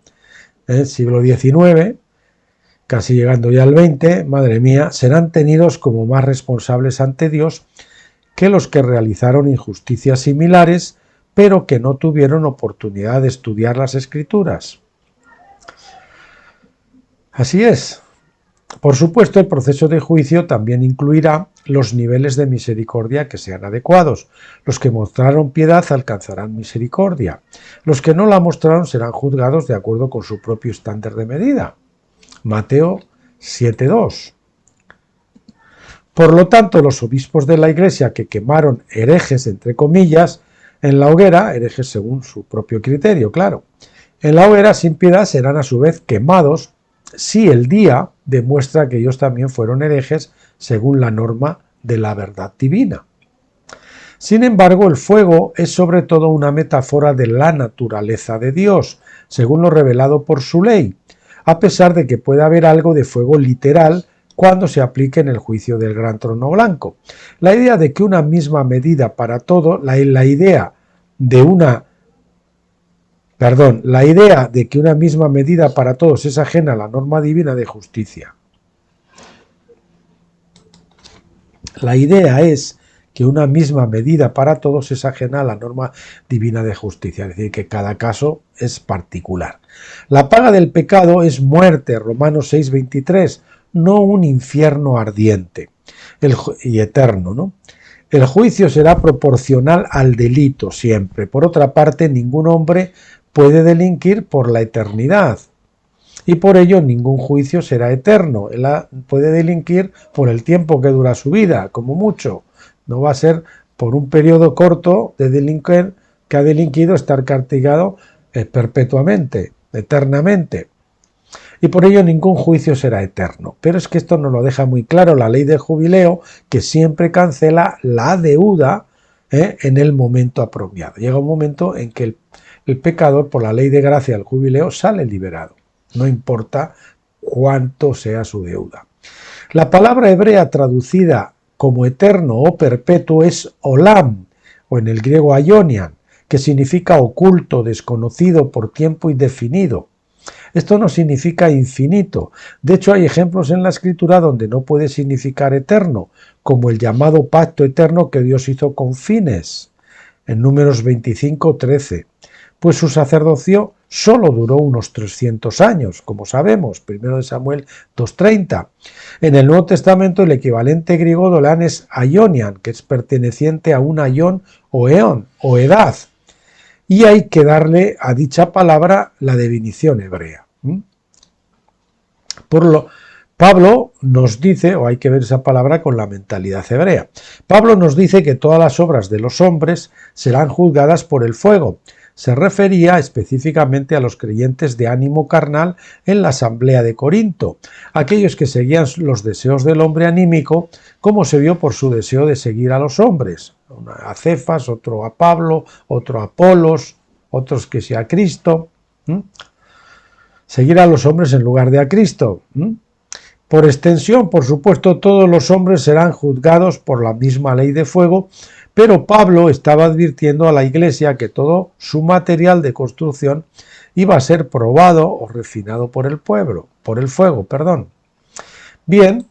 S2: siglo XIX, casi llegando ya al XX, madre mía, serán tenidos como más responsables ante Dios que los que realizaron injusticias similares, pero que no tuvieron oportunidad de estudiar las Escrituras. Así es. Por supuesto, el proceso de juicio también incluirá los niveles de misericordia que sean adecuados. Los que mostraron piedad alcanzarán misericordia. Los que no la mostraron serán juzgados de acuerdo con su propio estándar de medida. Mateo 7:2. Por lo tanto, los obispos de la Iglesia que quemaron herejes, entre comillas, en la hoguera, herejes según su propio criterio, claro, en la hoguera sin piedad serán a su vez quemados si el día demuestra que ellos también fueron herejes según la norma de la verdad divina. Sin embargo, el fuego es sobre todo una metáfora de la naturaleza de Dios, según lo revelado por su ley, a pesar de que puede haber algo de fuego literal cuando se aplique en el juicio del gran trono blanco. La idea de que una misma medida para todo, la idea de que una misma medida para todos es ajena a la norma divina de justicia. La idea es que una misma medida para todos es ajena a la norma divina de justicia, es decir, que cada caso es particular. La paga del pecado es muerte, Romanos 6:23, no un infierno ardiente y eterno, ¿no? El juicio será proporcional al delito siempre. Por otra parte, ningún hombre puede delinquir por la eternidad y por ello ningún juicio será eterno. Él puede delinquir por el tiempo que dura su vida, como mucho. No va a ser por un periodo corto de delinquir que ha delinquido estar castigado perpetuamente, eternamente. Y por ello ningún juicio será eterno. Pero es que esto nos lo deja muy claro la ley del jubileo, que siempre cancela la deuda en el momento apropiado. Llega un momento en que el pecador, por la ley de gracia del jubileo, sale liberado. No importa cuánto sea su deuda. La palabra hebrea traducida como eterno o perpetuo es olam, o en el griego aionian, que significa oculto, desconocido por tiempo indefinido. Esto no significa infinito. De hecho, hay ejemplos en la Escritura donde no puede significar eterno, como el llamado pacto eterno que Dios hizo con Fines, en Números 25:13. Pues su solo duró unos 300 años, como sabemos, 1 de Samuel 2:30. En el Nuevo Testamento el equivalente griego de Olán es aionian, que es perteneciente a un aion o eón o edad, y hay que darle a dicha palabra la definición hebrea. Pablo nos dice, o hay que ver esa palabra con la mentalidad hebrea, Pablo nos dice que todas las obras de los hombres serán juzgadas por el fuego. Se refería específicamente a los creyentes de ánimo carnal en la asamblea de Corinto, aquellos que seguían los deseos del hombre anímico, como se vio por su deseo de seguir a los hombres, a Cefas, otro a Pablo, otro a Apolos, otros que sea a Cristo. Seguir a los hombres en lugar de a Cristo. Por extensión, por supuesto, todos los hombres serán juzgados por la misma ley de fuego, pero Pablo estaba advirtiendo a la Iglesia que todo su material de construcción iba a ser probado o refinado por el fuego. Bien,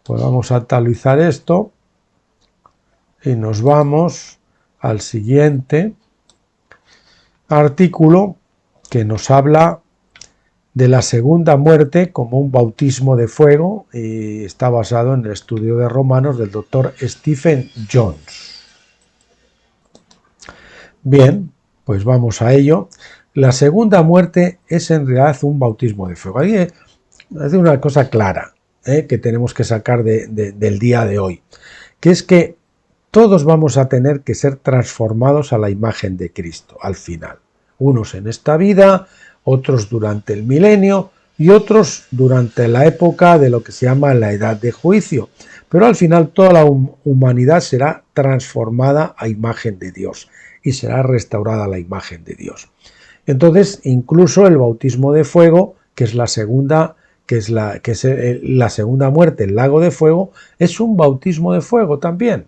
S2: pues vamos a actualizar esto y nos vamos al siguiente artículo que nos habla de la segunda muerte como un bautismo de fuego, y está basado en el estudio de Romanos del doctor Stephen Jones. Bien, pues vamos a ello. La segunda muerte es en realidad un bautismo de fuego. Ahí es una cosa clara que tenemos que sacar del día de hoy, que es que todos vamos a tener que ser transformados a la imagen de Cristo al final. Unos en esta vida, otros durante el milenio y otros durante la época de lo que se llama la edad de juicio. Pero al final toda la humanidad será transformada a imagen de Dios y será restaurada a la imagen de Dios. Entonces, incluso el bautismo de fuego, que es la segunda muerte, el lago de fuego, es un bautismo de fuego también.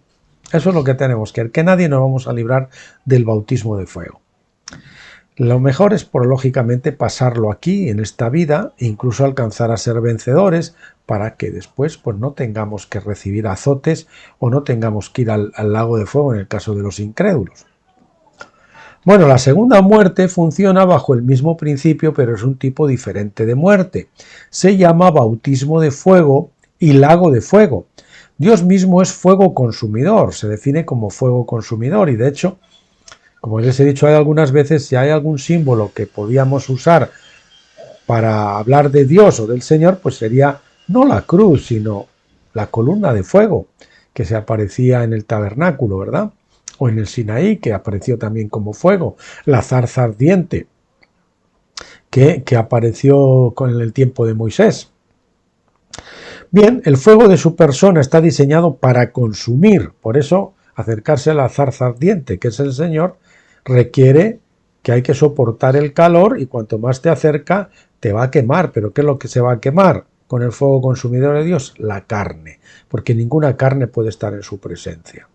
S2: Eso es lo que tenemos que ver, que nadie nos vamos a librar del bautismo de fuego. Lo mejor es, lógicamente, pasarlo aquí, en esta vida, e incluso alcanzar a ser vencedores, para que después pues, no tengamos que recibir azotes o no tengamos que ir al lago de fuego en el caso de los incrédulos. Bueno, la segunda muerte funciona bajo el mismo principio, pero es un tipo diferente de muerte. Se llama bautismo de fuego y lago de fuego. Dios mismo es fuego consumidor, se define como fuego consumidor, y de hecho, como les he dicho algunas veces, si hay algún símbolo que podíamos usar para hablar de Dios o del Señor, pues sería no la cruz, sino la columna de fuego que se aparecía en el tabernáculo, ¿verdad? O en el Sinaí, que apareció también como fuego, la zarza ardiente que apareció en el tiempo de Moisés. Bien, el fuego de su persona está diseñado para consumir, por eso acercarse a la zarza ardiente, que es el Señor, requiere que hay que soportar el calor, y cuanto más te acerca te va a quemar. ¿Pero qué es lo que se va a quemar con el fuego consumidor de Dios? La carne, porque ninguna carne puede estar en su presencia.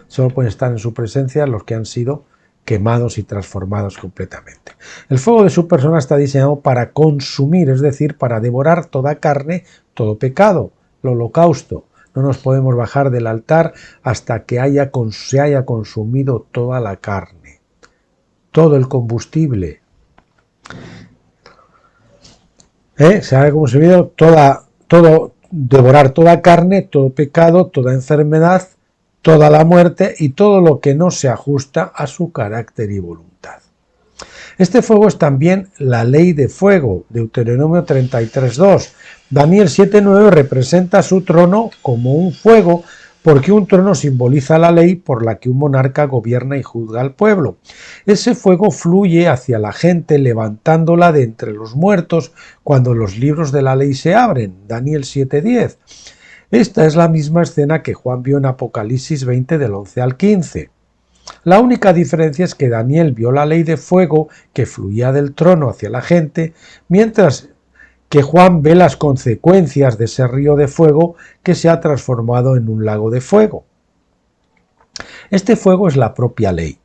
S2: Solo pueden estar en su presencia los que han sido quemados y transformados completamente. El fuego de su persona está diseñado para consumir, es decir, para devorar toda carne, todo pecado, el holocausto. No nos podemos bajar del altar hasta que se haya consumido toda la carne, todo el combustible. Se haya consumido devorar toda carne, todo pecado, toda enfermedad, toda la muerte y todo lo que no se ajusta a su carácter y voluntad. Este fuego es también la ley de fuego, Deuteronomio 33:2. Daniel 7:9 representa su trono como un fuego, porque un trono simboliza la ley por la que un monarca gobierna y juzga al pueblo. Ese fuego fluye hacia la gente, levantándola de entre los muertos cuando los libros de la ley se abren, Daniel 7:10. Esta es la misma escena que Juan vio en Apocalipsis 20 del 11 al 15. La única diferencia es que Daniel vio la ley de fuego que fluía del trono hacia la gente, mientras que Juan ve las consecuencias de ese río de fuego que se ha transformado en un lago de fuego. Este fuego es la propia ley,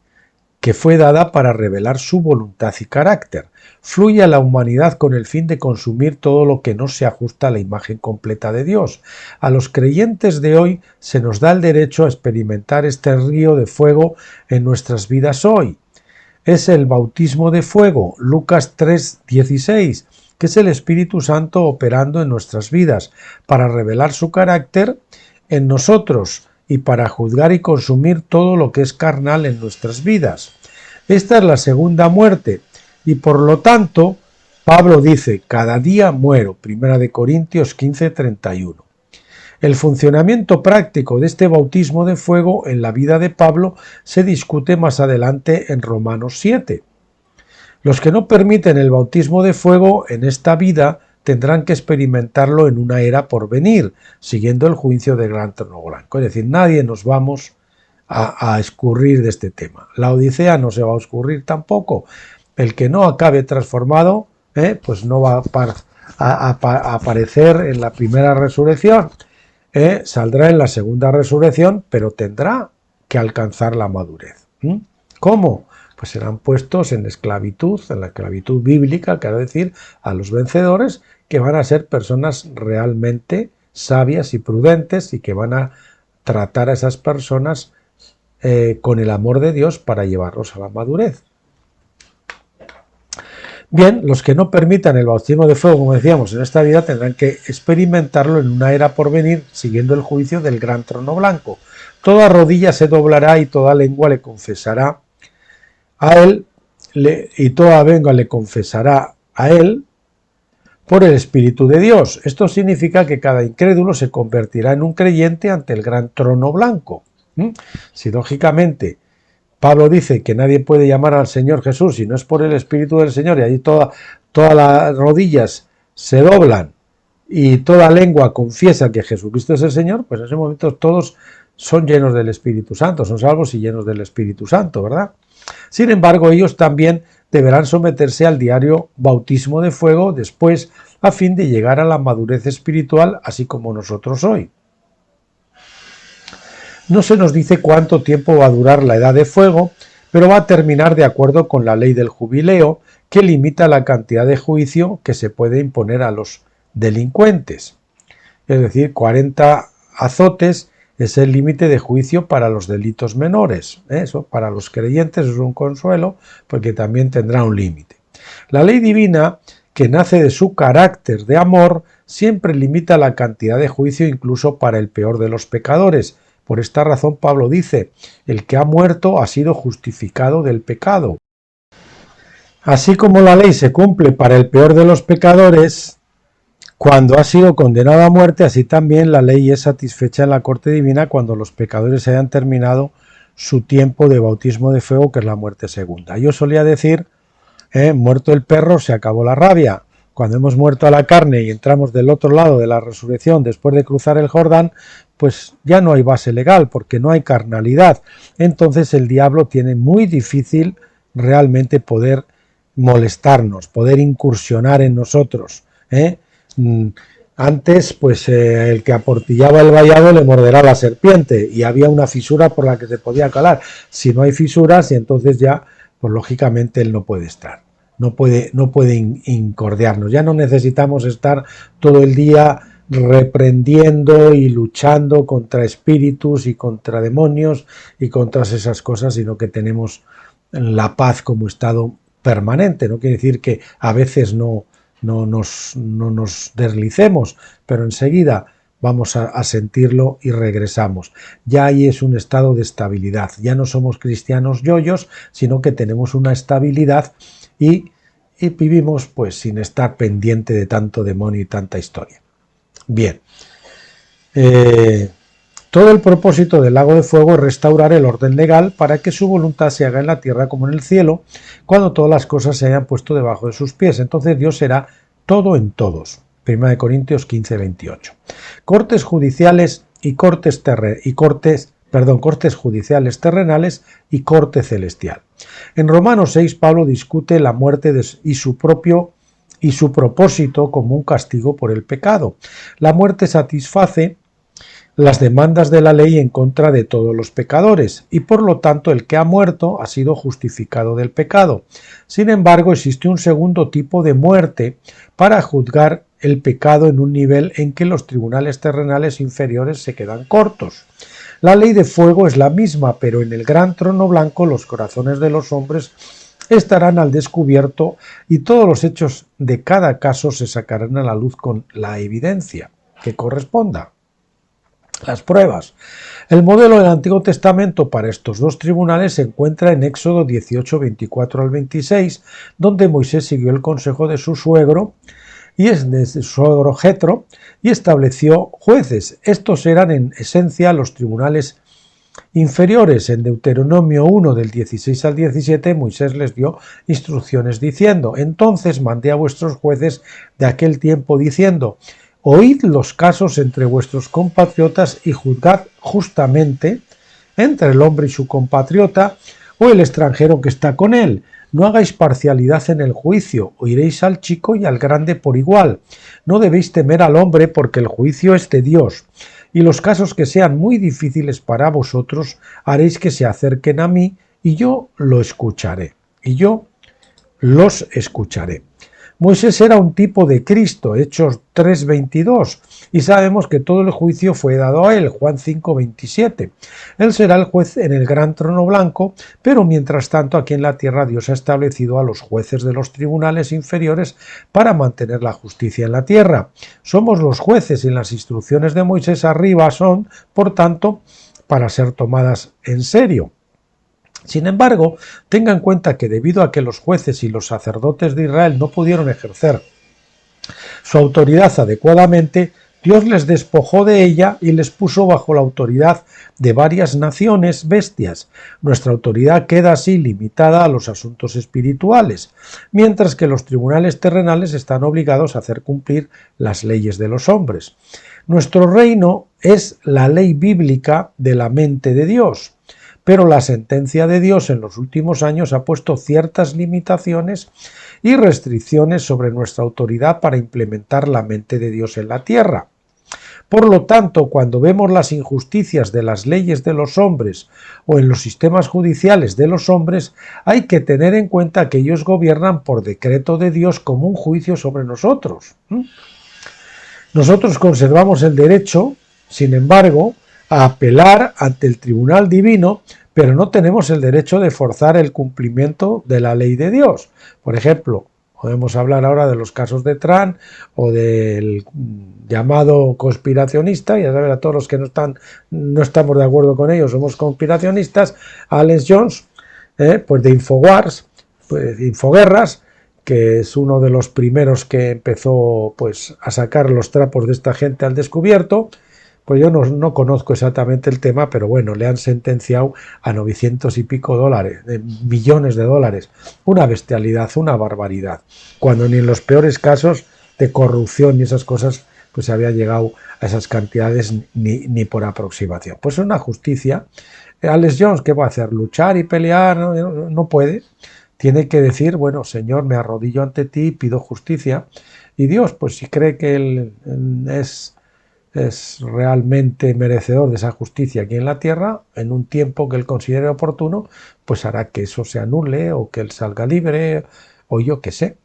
S2: que fue dada para revelar su voluntad y carácter. Fluye a la humanidad con el fin de consumir todo lo que no se ajusta a la imagen completa de Dios. A los creyentes de hoy se nos da el derecho a experimentar este río de fuego en nuestras vidas hoy. es el bautismo de fuego, Lucas 3:16, que es el Espíritu Santo operando en nuestras vidas para revelar su carácter en nosotros y para juzgar y consumir todo lo que es carnal en nuestras vidas. Esta es la segunda muerte y por lo tanto Pablo dice, cada día muero, 1 Corintios 15:31. El funcionamiento práctico de este bautismo de fuego en la vida de Pablo se discute más adelante en Romanos 7. Los que no permiten el bautismo de fuego en esta vida tendrán que experimentarlo en una era por venir, siguiendo el juicio del gran trono blanco. Es decir, nadie nos vamos a escurrir de este tema. La Odisea no se va a escurrir tampoco. El que no acabe transformado, pues no va a aparecer en la primera resurrección. Saldrá en la segunda resurrección, pero tendrá que alcanzar la madurez. ¿Cómo? Pues serán puestos en la esclavitud bíblica, quiero decir, a los vencedores, que van a ser personas realmente sabias y prudentes y que van a tratar a esas personas con el amor de Dios para llevarlos a la madurez. Bien, los que no permitan el bautismo de fuego, como decíamos, en esta vida tendrán que experimentarlo en una era por venir, siguiendo el juicio del gran trono blanco. Toda rodilla se doblará y toda lengua le confesará a él, y toda lengua le confesará a él por el Espíritu de Dios. Esto significa que cada incrédulo se convertirá en un creyente ante el gran trono blanco. Si lógicamente Pablo dice que nadie puede llamar al Señor Jesús si no es por el Espíritu del Señor, y ahí todas las rodillas se doblan y toda lengua confiesa que Jesucristo es el Señor, pues en ese momento todos son llenos del Espíritu Santo, son salvos y llenos del Espíritu Santo, ¿verdad? Sin embargo, ellos también deberán someterse al diario bautismo de fuego después, a fin de llegar a la madurez espiritual, así como nosotros hoy. No se nos dice cuánto tiempo va a durar la edad de fuego, pero va a terminar de acuerdo con la ley del jubileo, que limita la cantidad de juicio que se puede imponer a los delincuentes. Es decir, 40 azotes es el límite de juicio para los delitos menores. Eso, para los creyentes, es un consuelo, porque también tendrá un límite. La ley divina, que nace de su carácter de amor, siempre limita la cantidad de juicio incluso para el peor de los pecadores. Por esta razón Pablo dice, el que ha muerto ha sido justificado del pecado. Así como la ley se cumple para el peor de los pecadores, cuando ha sido condenado a muerte, así también la ley es satisfecha en la corte divina cuando los pecadores hayan terminado su tiempo de bautismo de fuego, que es la muerte segunda. Yo solía decir, muerto el perro, se acabó la rabia. Cuando hemos muerto a la carne y entramos del otro lado de la resurrección después de cruzar el Jordán, pues ya no hay base legal porque no hay carnalidad. Entonces el diablo tiene muy difícil realmente poder molestarnos, poder incursionar en nosotros. Antes, pues el que aportillaba el vallado le morderá la serpiente y había una fisura por la que se podía calar. Si no hay fisuras, y entonces ya, pues lógicamente él no puede estar. No puede incordiarnos. Ya no necesitamos estar todo el día reprendiendo y luchando contra espíritus y contra demonios y contra esas cosas, sino que tenemos la paz como estado permanente. No quiere decir que a veces no nos deslicemos, pero enseguida vamos a sentirlo y regresamos. Ya ahí es un estado de estabilidad. Ya no somos cristianos yoyos, sino que tenemos una estabilidad y vivimos pues sin estar pendiente de tanto demonio y tanta historia. Bien, todo el propósito del lago de fuego es restaurar el orden legal para que su voluntad se haga en la tierra como en el cielo, cuando todas las cosas se hayan puesto debajo de sus pies. Entonces Dios será todo en todos. 1 Corintios 15:28. Cortes judiciales y cortes judiciales terrenales y corte celestial. En Romanos 6 Pablo discute la muerte y su propósito como un castigo por el pecado. La muerte satisface las demandas de la ley en contra de todos los pecadores, y por lo tanto el que ha muerto ha sido justificado del pecado. Sin embargo, existe un segundo tipo de muerte para juzgar el pecado en un nivel en que los tribunales terrenales inferiores se quedan cortos. La ley de fuego es la misma, pero en el gran trono blanco los corazones de los hombres estarán al descubierto y todos los hechos de cada caso se sacarán a la luz con la evidencia que corresponda. Las pruebas. El modelo del Antiguo Testamento para estos dos tribunales se encuentra en Éxodo 18, 24 al 26, donde Moisés siguió el consejo de su suegro Jetro y estableció jueces. Estos eran en esencia los tribunales inferiores. En Deuteronomio 1 del 16 al 17 Moisés les dio instrucciones diciendo: entonces mandé a vuestros jueces de aquel tiempo diciendo: oíd los casos entre vuestros compatriotas y juzgad justamente entre el hombre y su compatriota o el extranjero que está con él. No hagáis parcialidad en el juicio, oiréis al chico y al grande por igual. No debéis temer al hombre, porque el juicio es de Dios. Y los casos que sean muy difíciles para vosotros, haréis que se acerquen a mí, y yo lo escucharé. Y yo los escucharé. Moisés era un tipo de Cristo, Hechos 3:22, y sabemos que todo el juicio fue dado a él, Juan 5:27. Él será el juez en el gran trono blanco, pero mientras tanto aquí en la tierra Dios ha establecido a los jueces de los tribunales inferiores para mantener la justicia en la tierra. Somos los jueces y las instrucciones de Moisés arriba son, por tanto, para ser tomadas en serio. Sin embargo, tenga en cuenta que debido a que los jueces y los sacerdotes de Israel no pudieron ejercer su autoridad adecuadamente, Dios les despojó de ella y les puso bajo la autoridad de varias naciones bestias. Nuestra autoridad queda así limitada a los asuntos espirituales, mientras que los tribunales terrenales están obligados a hacer cumplir las leyes de los hombres. Nuestro reino es la ley bíblica de la mente de Dios. Pero la sentencia de Dios en los últimos años ha puesto ciertas limitaciones y restricciones sobre nuestra autoridad para implementar la mente de Dios en la tierra. Por lo tanto, cuando vemos las injusticias de las leyes de los hombres o en los sistemas judiciales de los hombres, hay que tener en cuenta que ellos gobiernan por decreto de Dios como un juicio sobre nosotros. Nosotros conservamos el derecho, sin embargo, a apelar ante el tribunal divino, pero no tenemos el derecho de forzar el cumplimiento de la ley de Dios. Por ejemplo, podemos hablar ahora de los casos de Trump o del llamado conspiracionista, ya saben, a todos los que no estamos de acuerdo con ellos, somos conspiracionistas, Alex Jones, pues de Infowars, pues Infoguerras, que es uno de los primeros que empezó pues a sacar los trapos de esta gente al descubierto. Pues yo no conozco exactamente el tema, pero bueno, le han sentenciado a 900 y pico millones de dólares. Una bestialidad, una barbaridad. Cuando ni en los peores casos de corrupción y esas cosas, pues se había llegado a esas cantidades ni por aproximación. Pues es una justicia. Alex Jones, ¿qué va a hacer? ¿Luchar y pelear? No puede. Tiene que decir, bueno, Señor, me arrodillo ante ti y pido justicia. Y Dios, pues si cree que él es realmente merecedor de esa justicia aquí en la tierra, en un tiempo que él considere oportuno, pues hará que eso se anule o que él salga libre o yo qué sé,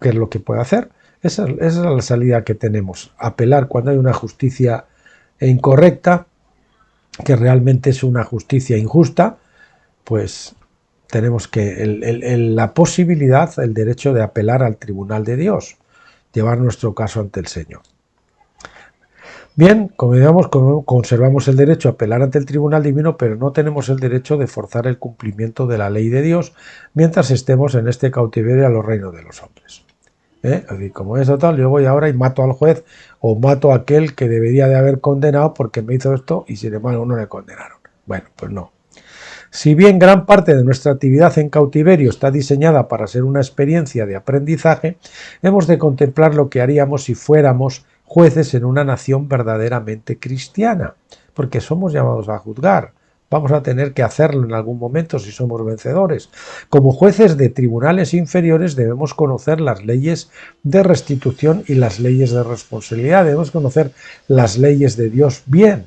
S2: qué es lo que puede hacer. Esa es la salida que tenemos, apelar cuando hay una justicia incorrecta, que realmente es una justicia injusta, pues tenemos la posibilidad, el derecho de apelar al tribunal de Dios, llevar nuestro caso ante el Señor. Bien, como digamos, conservamos el derecho a apelar ante el tribunal divino, pero no tenemos el derecho de forzar el cumplimiento de la ley de Dios mientras estemos en este cautiverio a los reinos de los hombres. Así como eso tal, yo voy ahora y mato al juez o mato a aquel que debería de haber condenado porque me hizo esto y sin embargo no le condenaron. Bueno, pues no. Si bien gran parte de nuestra actividad en cautiverio está diseñada para ser una experiencia de aprendizaje, hemos de contemplar lo que haríamos si fuéramos jueces en una nación verdaderamente cristiana, porque somos llamados a juzgar. Vamos a tener que hacerlo en algún momento si somos vencedores. Como jueces de tribunales inferiores debemos conocer las leyes de restitución y las leyes de responsabilidad. Debemos conocer las leyes de Dios bien.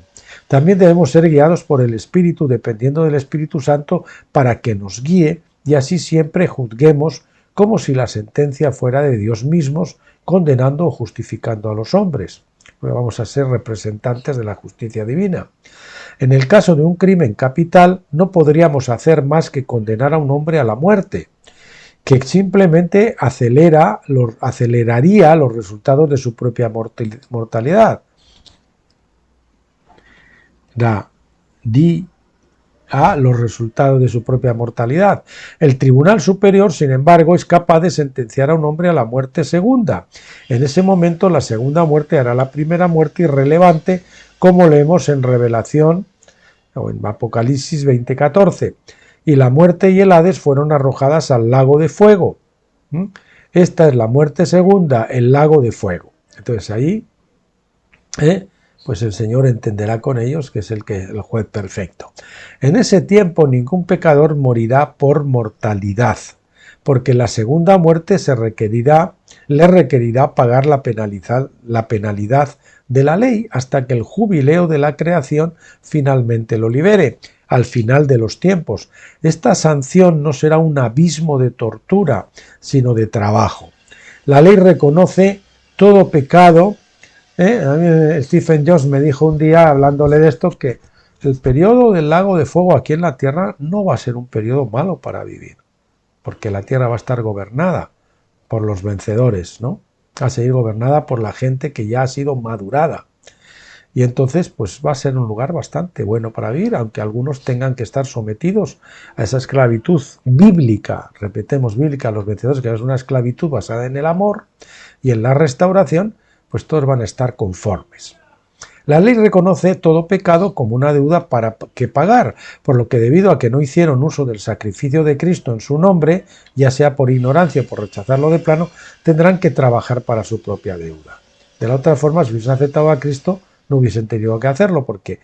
S2: También debemos ser guiados por el Espíritu, dependiendo del Espíritu Santo, para que nos guíe y así siempre juzguemos como si la sentencia fuera de Dios mismos, condenando o justificando a los hombres. Porque vamos a ser representantes de la justicia divina. En el caso de un crimen capital, no podríamos hacer más que condenar a un hombre a la muerte, que simplemente aceleraría los resultados de su propia mortalidad. Los resultados de su propia mortalidad. El Tribunal Superior, sin embargo, es capaz de sentenciar a un hombre a la muerte segunda. En ese momento, la segunda muerte hará la primera muerte irrelevante, como leemos en Revelación o en Apocalipsis 20:14. Y la muerte y el Hades fueron arrojadas al lago de fuego. Esta es la muerte segunda, el lago de fuego. Entonces ahí, pues el Señor entenderá con ellos, que es el juez perfecto. En ese tiempo ningún pecador morirá por mortalidad, porque la segunda muerte le requerirá pagar la penalidad de la ley hasta que el jubileo de la creación finalmente lo libere, al final de los tiempos. Esta sanción no será un abismo de tortura, sino de trabajo. La ley reconoce todo pecado. A mí Stephen Jones me dijo un día, hablándole de esto, que el periodo del lago de fuego aquí en la tierra no va a ser un periodo malo para vivir, porque la tierra va a estar gobernada por los vencedores, ¿no? Va a seguir gobernada por la gente que ya ha sido madurada. Y entonces, pues va a ser un lugar bastante bueno para vivir, aunque algunos tengan que estar sometidos a esa esclavitud bíblica, repetemos, bíblica, los vencedores, que es una esclavitud basada en el amor y en la restauración, pues todos van a estar conformes. La ley reconoce todo pecado como una deuda para que pagar, por lo que debido a que no hicieron uso del sacrificio de Cristo en su nombre, ya sea por ignorancia o por rechazarlo de plano, tendrán que trabajar para su propia deuda. De la otra forma, si hubiesen aceptado a Cristo, no hubiesen tenido que hacerlo, porque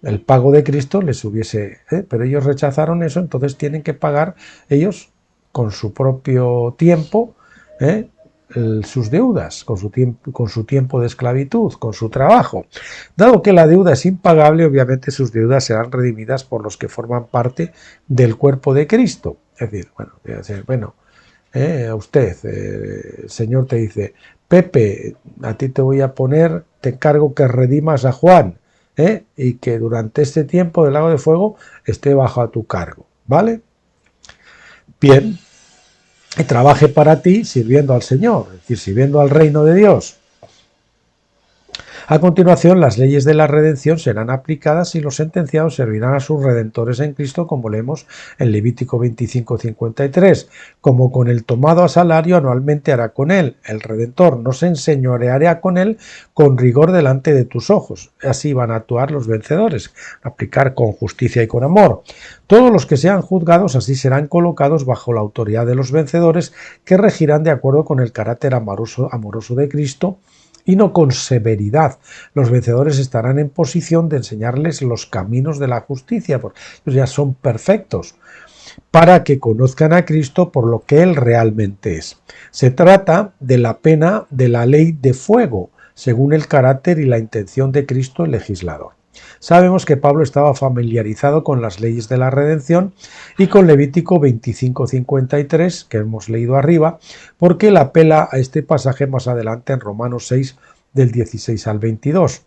S2: el pago de Cristo les hubiese... pero ellos rechazaron eso, entonces tienen que pagar ellos con su propio tiempo, sus deudas, con su tiempo de esclavitud, con su trabajo. Dado que la deuda es impagable, obviamente sus deudas serán redimidas por los que forman parte del cuerpo de Cristo. Es decir, a usted, el Señor te dice, Pepe, a ti te voy a poner, te encargo que redimas a Juan, y que durante este tiempo del lago de fuego esté bajo a tu cargo, ¿vale? Bien. Y trabaje para ti sirviendo al Señor, es decir, sirviendo al reino de Dios. A continuación, las leyes de la redención serán aplicadas y los sentenciados servirán a sus redentores en Cristo, como leemos en Levítico 25:53. Como con el tomado a salario anualmente hará con él. El redentor no se enseñoreará con él con rigor delante de tus ojos. Así van a actuar los vencedores, aplicar con justicia y con amor. Todos los que sean juzgados así serán colocados bajo la autoridad de los vencedores, que regirán de acuerdo con el carácter amoroso de Cristo, y no con severidad. Los vencedores estarán en posición de enseñarles los caminos de la justicia, porque ellos ya son perfectos, para que conozcan a Cristo por lo que Él realmente es. Se trata de la pena de la ley de fuego, según el carácter y la intención de Cristo el legislador. Sabemos que Pablo estaba familiarizado con las leyes de la redención y con Levítico 25:53, que hemos leído arriba, porque él apela a este pasaje más adelante en Romanos 6, del 16 al 22.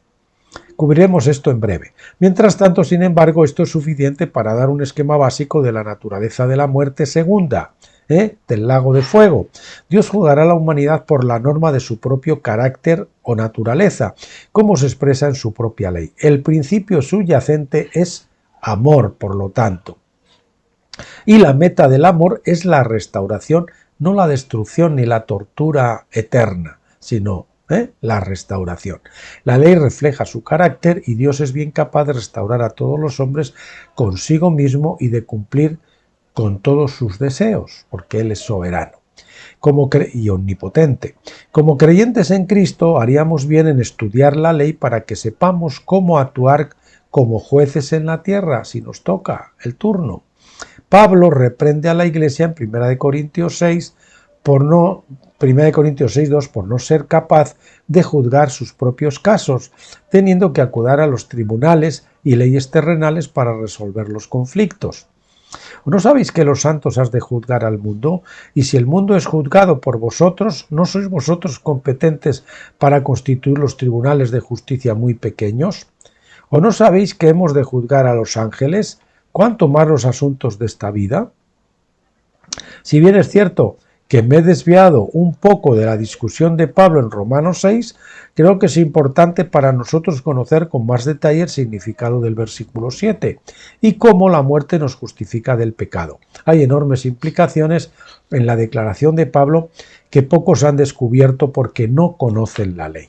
S2: Cubriremos esto en breve. Mientras tanto, sin embargo, esto es suficiente para dar un esquema básico de la naturaleza de la muerte segunda, del lago de fuego. Dios juzgará a la humanidad por la norma de su propio carácter o naturaleza, como se expresa en su propia ley. El principio subyacente es amor, por lo tanto. Y la meta del amor es la restauración, no la destrucción ni la tortura eterna, sino la restauración. La ley refleja su carácter y Dios es bien capaz de restaurar a todos los hombres consigo mismo y de cumplir con todos sus deseos, porque Él es soberano y omnipotente. Como creyentes en Cristo, haríamos bien en estudiar la ley para que sepamos cómo actuar como jueces en la tierra, si nos toca el turno. Pablo reprende a la Iglesia en 1 Corintios 6, 2, por no ser capaz de juzgar sus propios casos, teniendo que acudir a los tribunales y leyes terrenales para resolver los conflictos. ¿O no sabéis que los santos has de juzgar al mundo? Y si el mundo es juzgado por vosotros, ¿no sois vosotros competentes para constituir los tribunales de justicia muy pequeños? ¿O no sabéis que hemos de juzgar a los ángeles? ¿Cuánto más los asuntos de esta vida? Si bien es cierto que me he desviado un poco de la discusión de Pablo en Romanos 6, creo que es importante para nosotros conocer con más detalle el significado del versículo 7 y cómo la muerte nos justifica del pecado. Hay enormes implicaciones en la declaración de Pablo que pocos han descubierto porque no conocen la ley.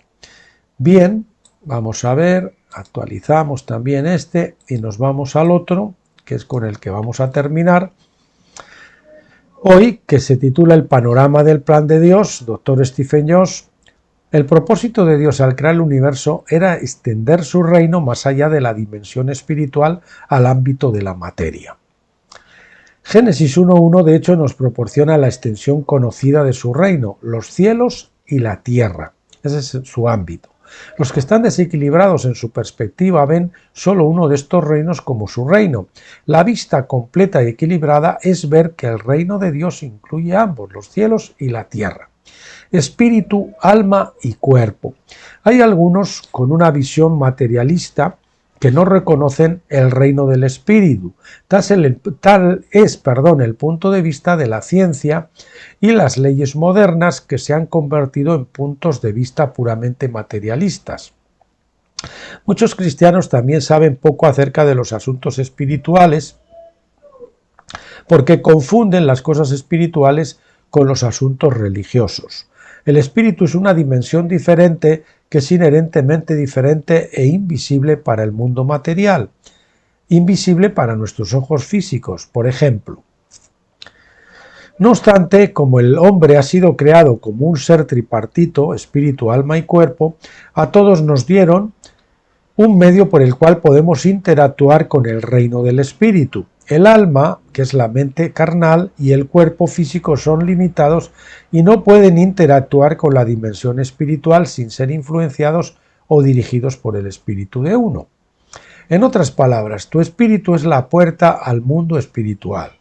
S2: Bien, vamos a ver, actualizamos también este y nos vamos al otro, que es con el que vamos a terminar hoy, que se titula El panorama del plan de Dios, Dr. Stephen Jones. El propósito de Dios al crear el universo era extender su reino más allá de la dimensión espiritual al ámbito de la materia. Génesis 1.1 de hecho nos proporciona la extensión conocida de su reino, los cielos y la tierra. Ese es su ámbito. Los que están desequilibrados en su perspectiva ven solo uno de estos reinos como su reino. La vista completa y equilibrada es ver que el reino de Dios incluye ambos, los cielos y la tierra. Espíritu, alma y cuerpo. Hay algunos con una visión materialista que no reconocen el reino del espíritu. Tal es el punto de vista de la ciencia y las leyes modernas que se han convertido en puntos de vista puramente materialistas. Muchos cristianos también saben poco acerca de los asuntos espirituales porque confunden las cosas espirituales con los asuntos religiosos. El espíritu es una dimensión diferente que es inherentemente diferente e invisible para el mundo material, invisible para nuestros ojos físicos, por ejemplo. No obstante, como el hombre ha sido creado como un ser tripartito, espíritu, alma y cuerpo, a todos nos dieron un medio por el cual podemos interactuar con el reino del espíritu. El alma, que es la mente carnal, y el cuerpo físico son limitados y no pueden interactuar con la dimensión espiritual sin ser influenciados o dirigidos por el espíritu de uno. En otras palabras, tu espíritu es la puerta al mundo espiritual.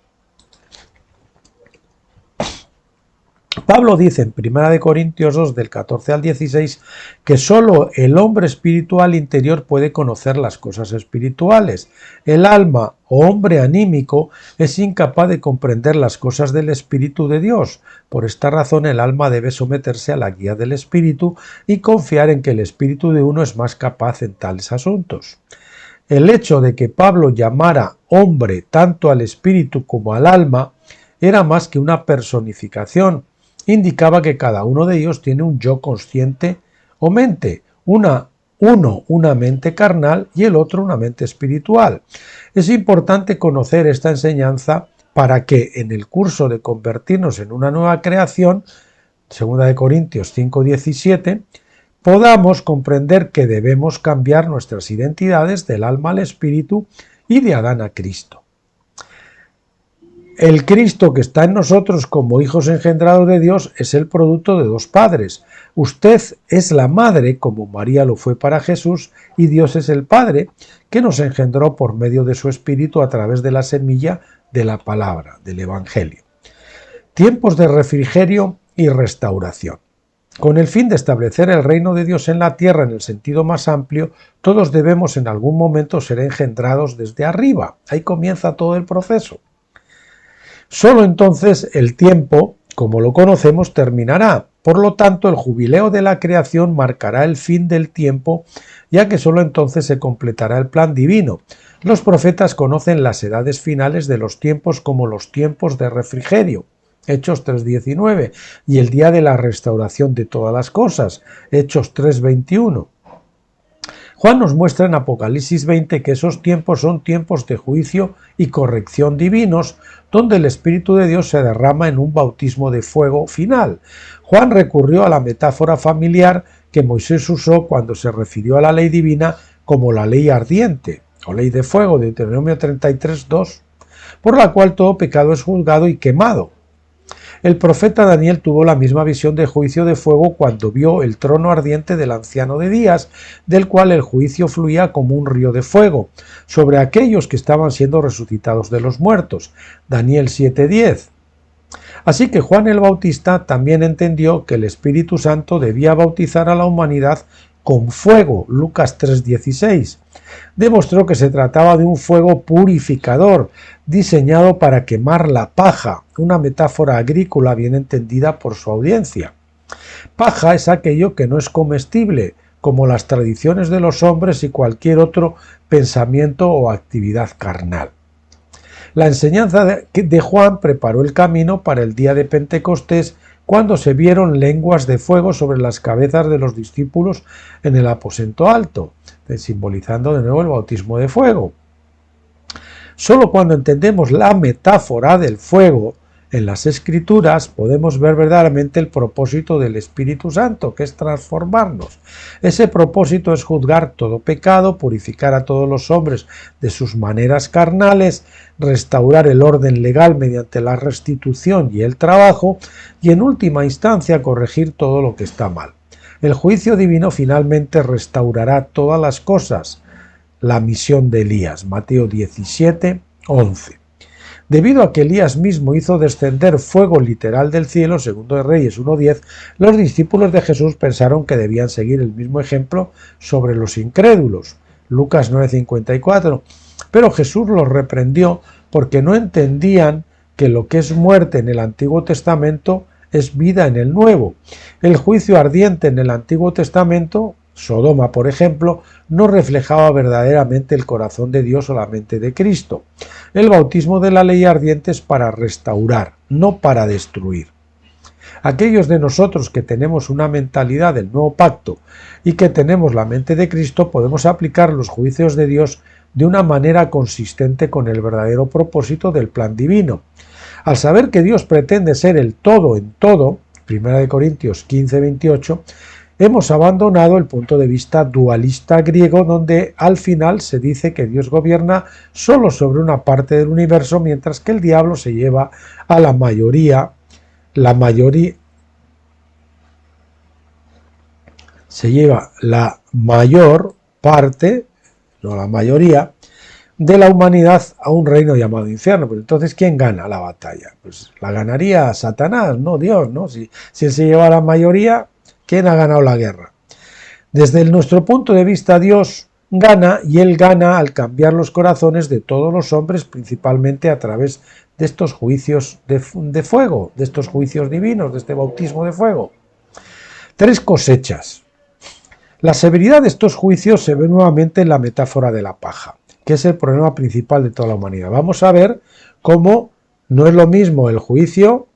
S2: Pablo dice en 1 Corintios 2, del 14 al 16, que solo el hombre espiritual interior puede conocer las cosas espirituales. El alma o hombre anímico es incapaz de comprender las cosas del Espíritu de Dios. Por esta razón, el alma debe someterse a la guía del Espíritu y confiar en que el Espíritu de uno es más capaz en tales asuntos. El hecho de que Pablo llamara hombre tanto al espíritu como al alma era más que una personificación. Indicaba que cada uno de ellos tiene un yo consciente o mente, uno una mente carnal y el otro una mente espiritual. Es importante conocer esta enseñanza para que en el curso de convertirnos en una nueva creación, 2 Corintios 5:17, podamos comprender que debemos cambiar nuestras identidades del alma al espíritu y de Adán a Cristo. El Cristo que está en nosotros como hijos engendrados de Dios es el producto de dos padres. Usted es la madre, como María lo fue para Jesús, y Dios es el Padre, que nos engendró por medio de su Espíritu a través de la semilla de la palabra, del Evangelio. Tiempos de refrigerio y restauración. Con el fin de establecer el reino de Dios en la tierra en el sentido más amplio, todos debemos en algún momento ser engendrados desde arriba. Ahí comienza todo el proceso. Solo entonces el tiempo, como lo conocemos, terminará. Por lo tanto, el jubileo de la creación marcará el fin del tiempo, ya que solo entonces se completará el plan divino. Los profetas conocen las edades finales de los tiempos como los tiempos de refrigerio, Hechos 3:19, y el día de la restauración de todas las cosas, Hechos 3:21. Juan nos muestra en Apocalipsis 20 que esos tiempos son tiempos de juicio y corrección divinos, donde el Espíritu de Dios se derrama en un bautismo de fuego final. Juan recurrió a la metáfora familiar que Moisés usó cuando se refirió a la ley divina como la ley ardiente, o ley de fuego, de Deuteronomio 33:2, por la cual todo pecado es juzgado y quemado. El profeta Daniel tuvo la misma visión de juicio de fuego cuando vio el trono ardiente del anciano de días, del cual el juicio fluía como un río de fuego, sobre aquellos que estaban siendo resucitados de los muertos. Daniel 7:10. Así que Juan el Bautista también entendió que el Espíritu Santo debía bautizar a la humanidad con fuego, Lucas 3:16. Demostró que se trataba de un fuego purificador, diseñado para quemar la paja, una metáfora agrícola bien entendida por su audiencia. Paja es aquello que no es comestible, como las tradiciones de los hombres y cualquier otro pensamiento o actividad carnal. La enseñanza de Juan preparó el camino para el día de Pentecostés, cuando se vieron lenguas de fuego sobre las cabezas de los discípulos en el aposento alto, simbolizando de nuevo el bautismo de fuego. Solo cuando entendemos la metáfora del fuego en las Escrituras podemos ver verdaderamente el propósito del Espíritu Santo, que es transformarnos. Ese propósito es juzgar todo pecado, purificar a todos los hombres de sus maneras carnales, restaurar el orden legal mediante la restitución y el trabajo, y en última instancia corregir todo lo que está mal. El juicio divino finalmente restaurará todas las cosas. La misión de Elías, Mateo 17:11. Debido a que Elías mismo hizo descender fuego literal del cielo, segundo de Reyes 1:10, los discípulos de Jesús pensaron que debían seguir el mismo ejemplo sobre los incrédulos, Lucas 9:54, pero Jesús los reprendió porque no entendían que lo que es muerte en el Antiguo Testamento es vida en el Nuevo. El juicio ardiente en el Antiguo Testamento, Sodoma por ejemplo, no reflejaba verdaderamente el corazón de Dios o la mente de Cristo. El bautismo de la ley ardiente es para restaurar, no para destruir. Aquellos de nosotros que tenemos una mentalidad del nuevo pacto y que tenemos la mente de Cristo podemos aplicar los juicios de Dios de una manera consistente con el verdadero propósito del plan divino. Al saber que Dios pretende ser el todo en todo, 1 Corintios 15:28, hemos abandonado el punto de vista dualista griego, donde al final se dice que Dios gobierna solo sobre una parte del universo, mientras que el diablo se lleva a la mayoría se lleva la mayor parte, no la mayoría, de la humanidad a un reino llamado infierno. Pues entonces, ¿quién gana la batalla? Pues la ganaría Satanás, no Dios, ¿no? Si él se lleva a la mayoría, ¿quién ha ganado la guerra? Desde nuestro punto de vista, Dios gana, y Él gana al cambiar los corazones de todos los hombres, principalmente a través de estos juicios de fuego, de estos juicios divinos, de este bautismo de fuego. 3 cosechas. La severidad de estos juicios se ve nuevamente en la metáfora de la paja, que es el problema principal de toda la humanidad. Vamos a ver cómo no es lo mismo el juicio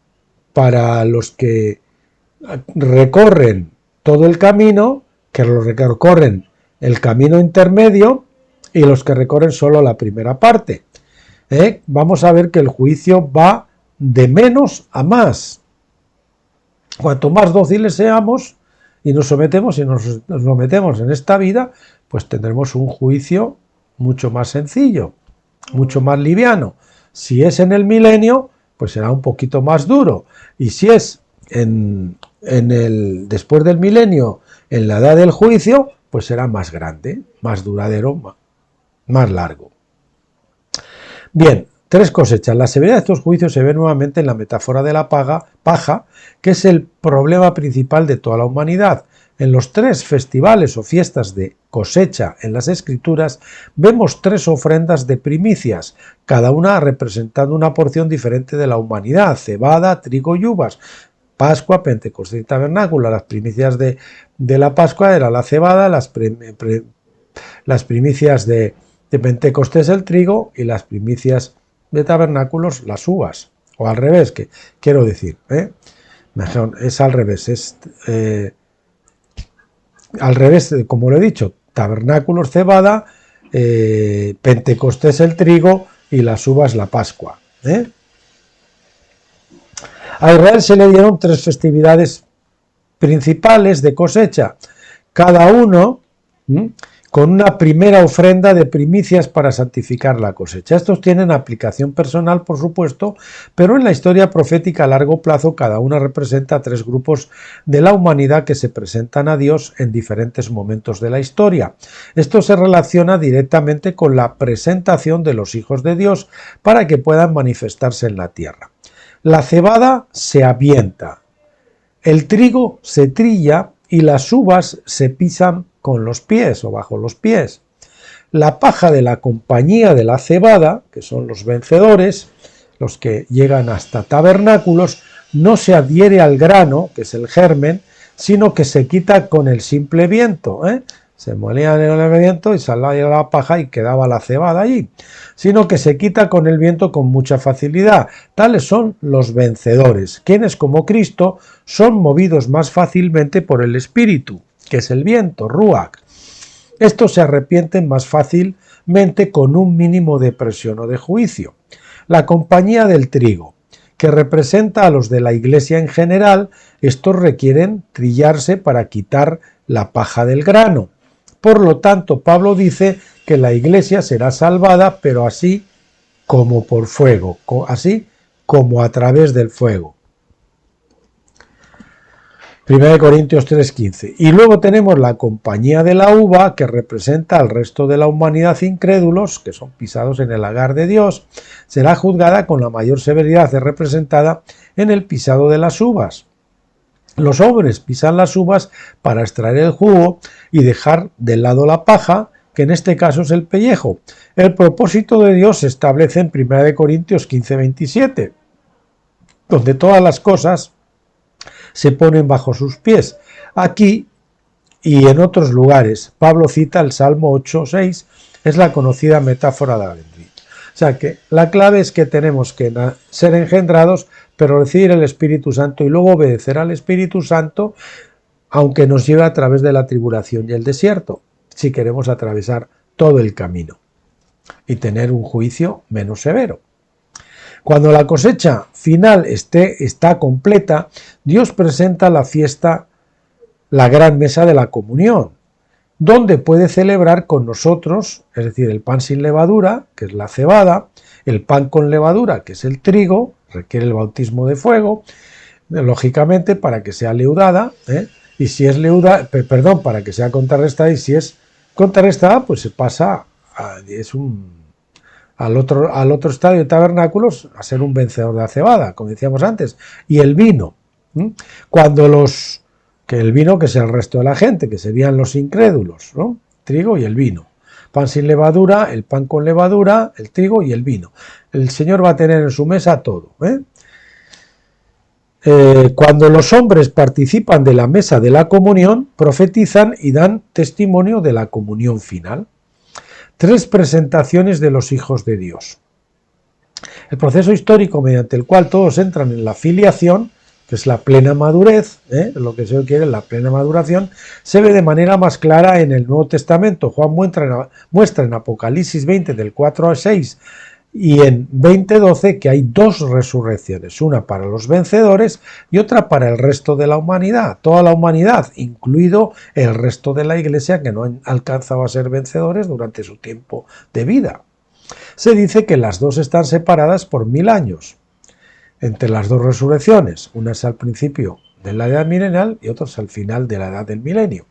S2: para los que recorren todo el camino, que los que recorren el camino intermedio y los que recorren solo la primera parte. Vamos a ver que el juicio va de menos a más. Cuanto más dóciles seamos y nos sometemos en esta vida, pues tendremos un juicio mucho más sencillo, mucho más liviano. Si es en el milenio, pues será un poquito más duro, y si es después del milenio, en la edad del juicio, pues será más grande, más duradero, más largo. Bien, 3 cosechas. La severidad de estos juicios se ve nuevamente en la metáfora de la paja, que es el problema principal de toda la humanidad. En los 3 festivales o fiestas de cosecha en las Escrituras vemos 3 ofrendas de primicias, cada una representando una porción diferente de la humanidad: cebada, trigo y uvas. Pascua, Pentecostés y Tabernáculo. Las primicias de la Pascua era la cebada, las primicias de Pentecostés el trigo, y las primicias de Tabernáculos las uvas. O al revés, que quiero decir, es al revés, al revés, como lo he dicho: Tabernáculos cebada, Pentecostés el trigo y las uvas la Pascua. A Israel se le dieron 3 festividades principales de cosecha, cada uno con una primera ofrenda de primicias para santificar la cosecha. Estos tienen aplicación personal, por supuesto, pero en la historia profética a largo plazo cada una representa 3 grupos de la humanidad que se presentan a Dios en diferentes momentos de la historia. Esto se relaciona directamente con la presentación de los hijos de Dios para que puedan manifestarse en la tierra. La cebada se avienta, el trigo se trilla y las uvas se pisan con los pies o bajo los pies. La paja de la compañía de la cebada, que son los vencedores, los que llegan hasta tabernáculos, no se adhiere al grano, que es el germen, sino que se quita con el simple viento. Se molían en el viento y salía la paja y quedaba la cebada allí, sino que se quita con el viento con mucha facilidad. Tales son los vencedores, quienes como Cristo son movidos más fácilmente por el Espíritu, que es el viento, Ruach. Estos se arrepienten más fácilmente con un mínimo de presión o de juicio. La compañía del trigo, que representa a los de la Iglesia en general, estos requieren trillarse para quitar la paja del grano. Por lo tanto, Pablo dice que la Iglesia será salvada, pero así como por fuego, así como a través del fuego. 1 Corintios 3:15. Y luego tenemos la compañía de la uva, que representa al resto de la humanidad incrédulos, que son pisados en el lagar de Dios, será juzgada con la mayor severidad representada en el pisado de las uvas. Los hombres pisan las uvas para extraer el jugo y dejar de lado la paja, que en este caso es el pellejo. El propósito de Dios se establece en 1 Corintios 15:27, donde todas las cosas se ponen bajo sus pies. Aquí y en otros lugares, Pablo cita el Salmo 8:6, es la conocida metáfora de la vendimia. O sea que la clave es que tenemos que ser engendrados, pero recibir el Espíritu Santo y luego obedecer al Espíritu Santo, aunque nos lleve a través de la tribulación y el desierto, si queremos atravesar todo el camino y tener un juicio menos severo. Cuando la cosecha final está completa, Dios presenta la fiesta, la gran mesa de la comunión, donde puede celebrar con nosotros, es decir, el pan sin levadura, que es la cebada, el pan con levadura, que es el trigo, requiere el bautismo de fuego, lógicamente para que sea leudada, y si es leudada, para que sea contrarrestada, y si es contrarrestada, pues se pasa al otro estadio de tabernáculos a ser un vencedor de la cebada, como decíamos antes. Y el vino, que el vino, que es el resto de la gente, que serían los incrédulos, ¿no? Trigo y el vino. Pan sin levadura, el pan con levadura, el trigo y el vino. El Señor va a tener en su mesa todo. Cuando los hombres participan de la mesa de la comunión, profetizan y dan testimonio de la comunión final. 3 presentaciones de los hijos de Dios. El proceso histórico mediante el cual todos entran en la filiación, que es la plena madurez, lo que se quiere, la plena maduración, se ve de manera más clara en el Nuevo Testamento. Juan muestra en Apocalipsis 20 del 4 al 6 y en 20:12 que hay 2 resurrecciones, una para los vencedores y otra para el resto de la humanidad, toda la humanidad, incluido el resto de la Iglesia que no han alcanzado a ser vencedores durante su tiempo de vida. Se dice que las 2 están separadas por 1000 años. Entre las 2 resurrecciones, una es al principio de la edad milenial y otra es al final de la edad del milenio.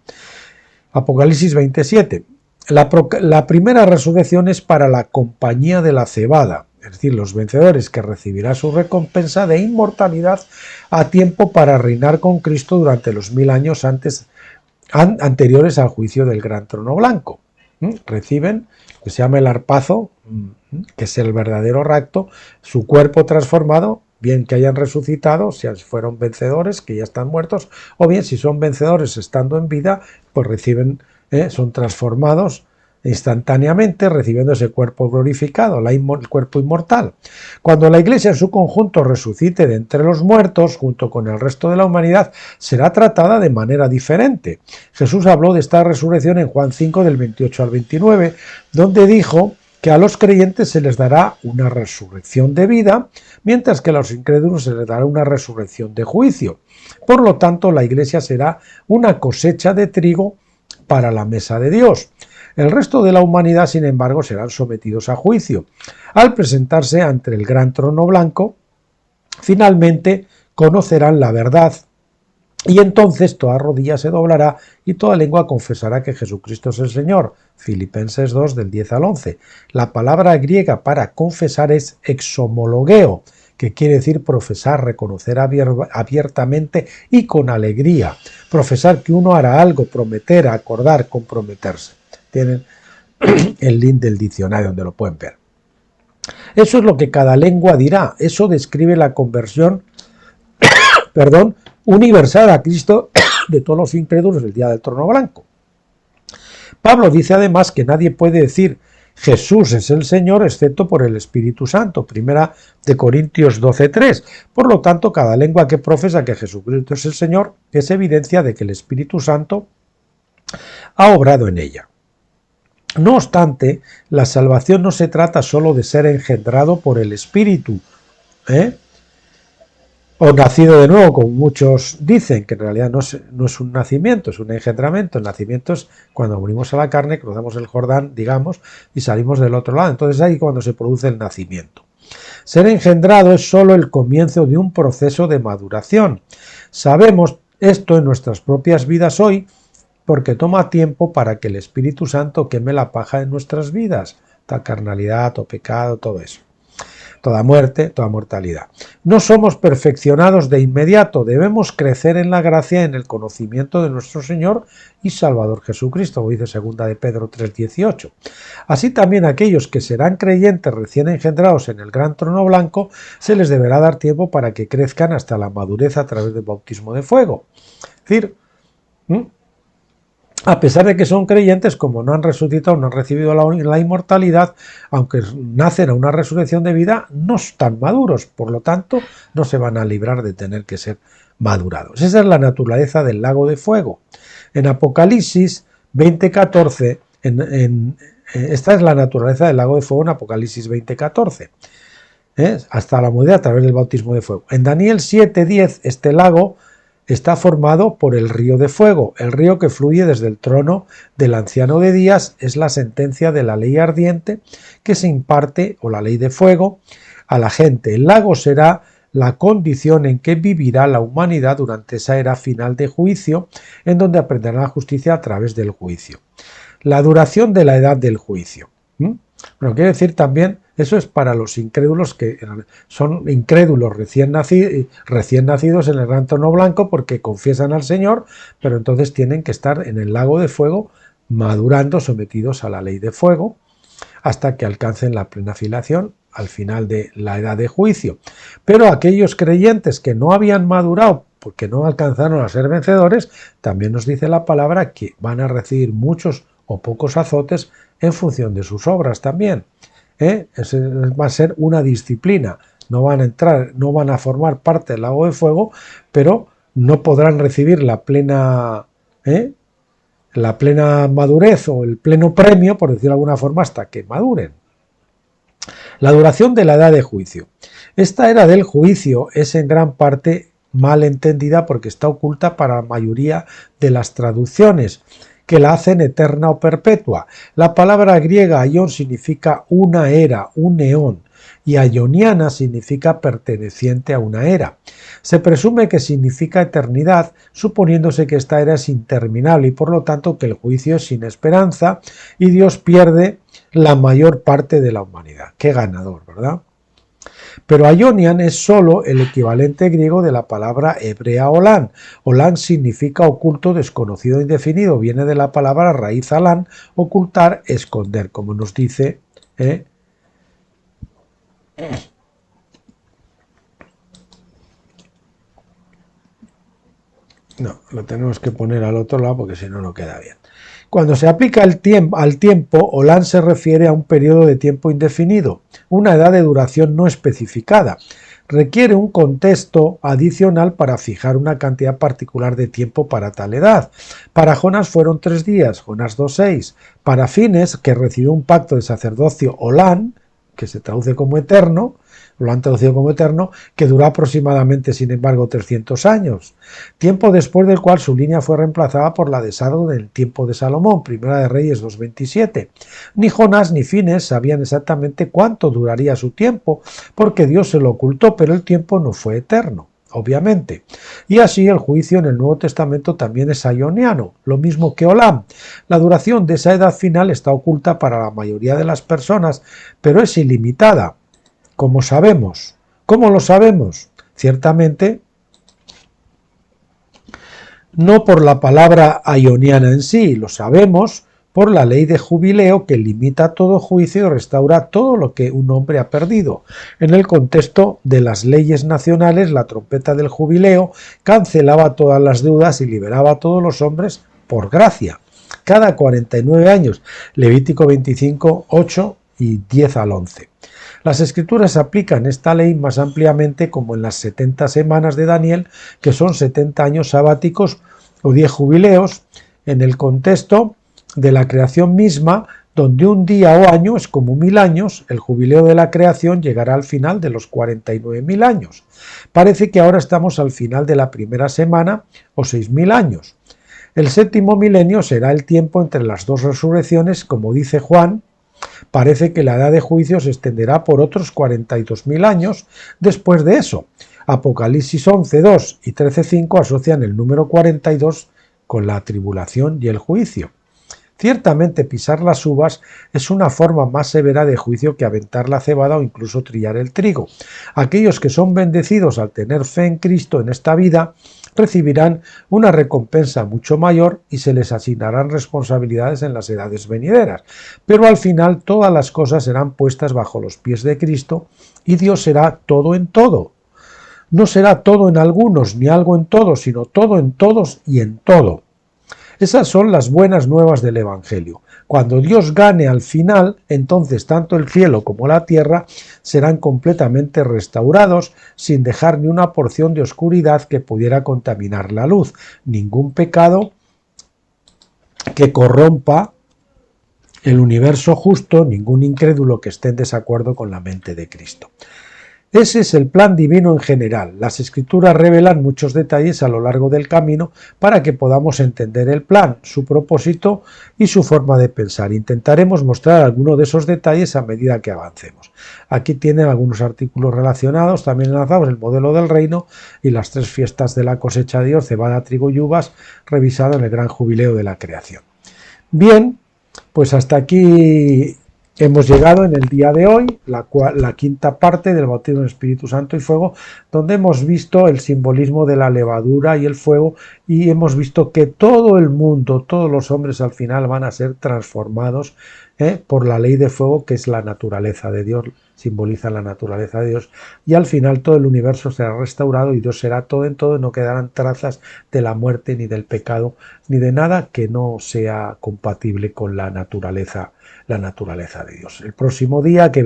S2: Apocalipsis 27. La primera resurrección es para la compañía de la cebada, es decir, los vencedores, que recibirá su recompensa de inmortalidad a tiempo para reinar con Cristo durante los 1000 años anteriores al juicio del gran trono blanco. Reciben lo que se llama el arpazo, que es el verdadero rapto, su cuerpo transformado, bien que hayan resucitado, si fueron vencedores, que ya están muertos, o bien si son vencedores estando en vida, pues reciben, son transformados instantáneamente, recibiendo ese cuerpo glorificado, el cuerpo inmortal. Cuando la Iglesia en su conjunto resucite de entre los muertos, junto con el resto de la humanidad, será tratada de manera diferente. Jesús habló de esta resurrección en Juan 5, del 28 al 29, donde dijo que a los creyentes se les dará una resurrección de vida, mientras que a los incrédulos se les dará una resurrección de juicio. Por lo tanto, la Iglesia será una cosecha de trigo para la mesa de Dios. El resto de la humanidad, sin embargo, serán sometidos a juicio. Al presentarse ante el gran trono blanco, finalmente conocerán la verdad. Y entonces toda rodilla se doblará y toda lengua confesará que Jesucristo es el Señor. Filipenses 2, del 10 al 11. La palabra griega para confesar es exomologeo, que quiere decir profesar, reconocer abiertamente y con alegría. Profesar que uno hará algo, prometer, acordar, comprometerse. Tienen el link del diccionario donde lo pueden ver. Eso es lo que cada lengua dirá. Eso describe la conversión, universal a Cristo de todos los incrédulos el día del trono blanco. Pablo dice además que nadie puede decir Jesús es el Señor excepto por el Espíritu Santo, primera de Corintios 12:3. Por lo tanto, cada lengua que profesa que Jesucristo es el Señor es evidencia de que el Espíritu Santo ha obrado en ella. No obstante, la salvación no se trata solo de ser engendrado por el Espíritu, o nacido de nuevo, como muchos dicen, que en realidad no es un nacimiento, es un engendramiento. El nacimiento es cuando morimos a la carne, cruzamos el Jordán, digamos, y salimos del otro lado. Entonces ahí cuando se produce el nacimiento. Ser engendrado es solo el comienzo de un proceso de maduración. Sabemos esto en nuestras propias vidas hoy porque toma tiempo para que el Espíritu Santo queme la paja en nuestras vidas, toda carnalidad o pecado, todo eso. Toda muerte, toda mortalidad. No somos perfeccionados de inmediato, debemos crecer en la gracia, en el conocimiento de nuestro Señor y Salvador Jesucristo, como dice 2 de Pedro 3:18. Así también aquellos que serán creyentes recién engendrados en el gran trono blanco, se les deberá dar tiempo para que crezcan hasta la madurez a través del bautismo de fuego. Es decir, a pesar de que son creyentes, como no han resucitado, no han recibido la inmortalidad, aunque nacen a una resurrección de vida, no están maduros, por lo tanto, no se van a librar de tener que ser madurados. Esa es la naturaleza del lago de fuego. En Apocalipsis 20:14, esta es la naturaleza del lago de fuego en Apocalipsis 20:14, hasta la muerte a través del bautismo de fuego. En Daniel 7:10, este lago está formado por el río de fuego. El río que fluye desde el trono del anciano de días es la sentencia de la ley ardiente que se imparte, o la ley de fuego, a la gente. El lago será la condición en que vivirá la humanidad durante esa era final de juicio, en donde aprenderá la justicia a través del juicio. La duración de la edad del juicio. Bueno, quiere decir también, eso es para los incrédulos que son incrédulos recién nacidos en el gran trono blanco porque confiesan al Señor, pero entonces tienen que estar en el lago de fuego madurando, sometidos a la ley de fuego, hasta que alcancen la plena filiación al final de la edad de juicio. Pero aquellos creyentes que no habían madurado porque no alcanzaron a ser vencedores, también nos dice la palabra que van a recibir muchos o pocos azotes en función de sus obras también. Ese va a ser una disciplina. No van a entrar, no van a formar parte del lago de fuego, pero no podrán recibir la plena madurez o el pleno premio, por decirlo de alguna forma, hasta que maduren. La duración de la edad de juicio. Esta era del juicio es en gran parte mal entendida porque está oculta para la mayoría de las traducciones, que la hacen eterna o perpetua. La palabra griega aion significa una era, un eón, y aioniana significa perteneciente a una era. Se presume que significa eternidad, suponiéndose que esta era es interminable y por lo tanto que el juicio es sin esperanza y Dios pierde la mayor parte de la humanidad. Qué ganador, ¿verdad? Pero aionian es solo el equivalente griego de la palabra hebrea olán. Olán significa oculto, desconocido, indefinido. Viene de la palabra raíz alán, ocultar, esconder, como nos dice. No, lo tenemos que poner al otro lado porque si no, no queda bien. Cuando se aplica al tiempo, olán se refiere a un periodo de tiempo indefinido, una edad de duración no especificada. Requiere un contexto adicional para fijar una cantidad particular de tiempo para tal edad. Para Jonás fueron 3 días, Jonás 2:6. Para Fines, que recibió un pacto de sacerdocio olán, que se traduce como eterno, lo han traducido como eterno, que duró aproximadamente, sin embargo, 300 años, tiempo después del cual su línea fue reemplazada por la de Sardo del tiempo de Salomón, Primera de Reyes 2.27. Ni Jonás ni Fines sabían exactamente cuánto duraría su tiempo, porque Dios se lo ocultó, pero el tiempo no fue eterno, obviamente. Y así el juicio en el Nuevo Testamento también es aioniano, lo mismo que Olam. La duración de esa edad final está oculta para la mayoría de las personas, pero es ilimitada, como sabemos. ¿Cómo lo sabemos? Ciertamente, no por la palabra aioniana en sí, lo sabemos por la ley de jubileo que limita todo juicio y restaura todo lo que un hombre ha perdido. En el contexto de las leyes nacionales, la trompeta del jubileo cancelaba todas las deudas y liberaba a todos los hombres por gracia. Cada 49 años, Levítico 25, 8 y 10 al 11. Las escrituras aplican esta ley más ampliamente como en las 70 semanas de Daniel, que son 70 años sabáticos o 10 jubileos, en el contexto de la creación misma, donde un día o año es como 1000 años, el jubileo de la creación llegará al final de los 49.000 años. Parece que ahora estamos al final de la primera semana o 6.000 años. El séptimo milenio será el tiempo entre las dos resurrecciones, como dice Juan. Parece que la edad de juicio se extenderá por otros 42.000 años después de eso. Apocalipsis 11.2 y 13.5 asocian el número 42 con la tribulación y el juicio. Ciertamente pisar las uvas es una forma más severa de juicio que aventar la cebada o incluso trillar el trigo. Aquellos que son bendecidos al tener fe en Cristo en esta vida recibirán una recompensa mucho mayor y se les asignarán responsabilidades en las edades venideras. Pero al final todas las cosas serán puestas bajo los pies de Cristo y Dios será todo en todo. No será todo en algunos ni algo en todos, sino todo en todos y en todo. Esas son las buenas nuevas del Evangelio. Cuando Dios gane al final, entonces tanto el cielo como la tierra serán completamente restaurados, sin dejar ni una porción de oscuridad que pudiera contaminar la luz, ningún pecado que corrompa el universo justo, ningún incrédulo que esté en desacuerdo con la mente de Cristo. Ese es el plan divino en general. Las escrituras revelan muchos detalles a lo largo del camino para que podamos entender el plan, su propósito y su forma de pensar. Intentaremos mostrar algunos de esos detalles a medida que avancemos. Aquí tienen algunos artículos relacionados, también enlazados, el modelo del reino y las 3 fiestas de la cosecha de Dios, cebada, trigo y uvas, revisado en el gran jubileo de la creación. Bien, pues hasta aquí hemos llegado en el día de hoy, la quinta parte del bautismo en Espíritu Santo y fuego, donde hemos visto el simbolismo de la levadura y el fuego, y hemos visto que todo el mundo, todos los hombres al final van a ser transformados por la ley de fuego, que es la naturaleza de Dios, simboliza la naturaleza de Dios, y al final todo el universo será restaurado y Dios será todo en todo, y no quedarán trazas de la muerte ni del pecado, ni de nada que no sea compatible con la naturaleza de Dios. El próximo día que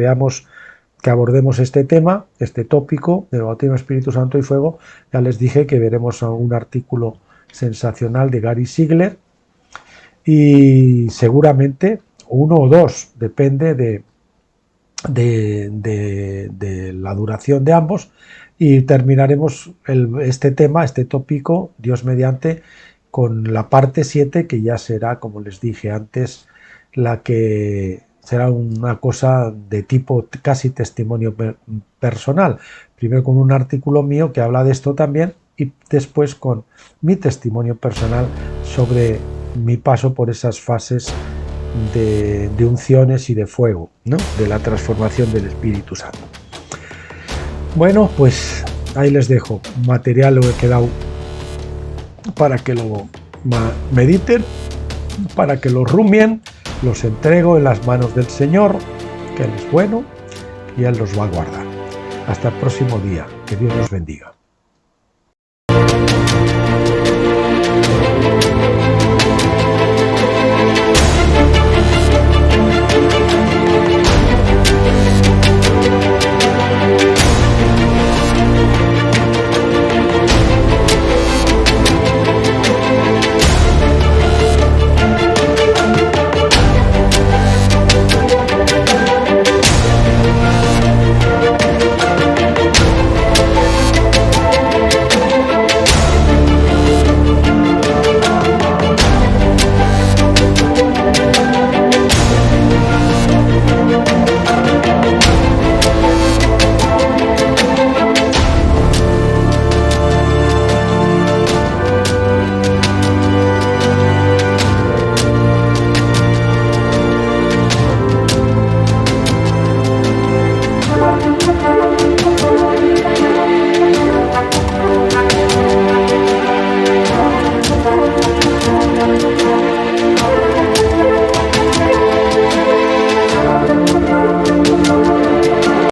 S2: abordemos este tema, este tópico del bautismo en Espíritu Santo y fuego, ya les dije que veremos un artículo sensacional de Gary Ziegler y seguramente 1 o 2, depende de la duración de ambos, y terminaremos este tema, este tópico, Dios mediante, con la parte 7, que ya será, como les dije antes, la que será una cosa de tipo casi testimonio personal. Primero con un artículo mío que habla de esto también y después con mi testimonio personal sobre mi paso por esas fases de unciones y de fuego, ¿no? De la transformación del Espíritu Santo. Bueno, pues ahí les dejo. Material lo he quedado para que lo mediten, para que lo rumien. Los entrego en las manos del Señor, que Él es bueno y Él los va a guardar. Hasta el próximo día. Que Dios los bendiga.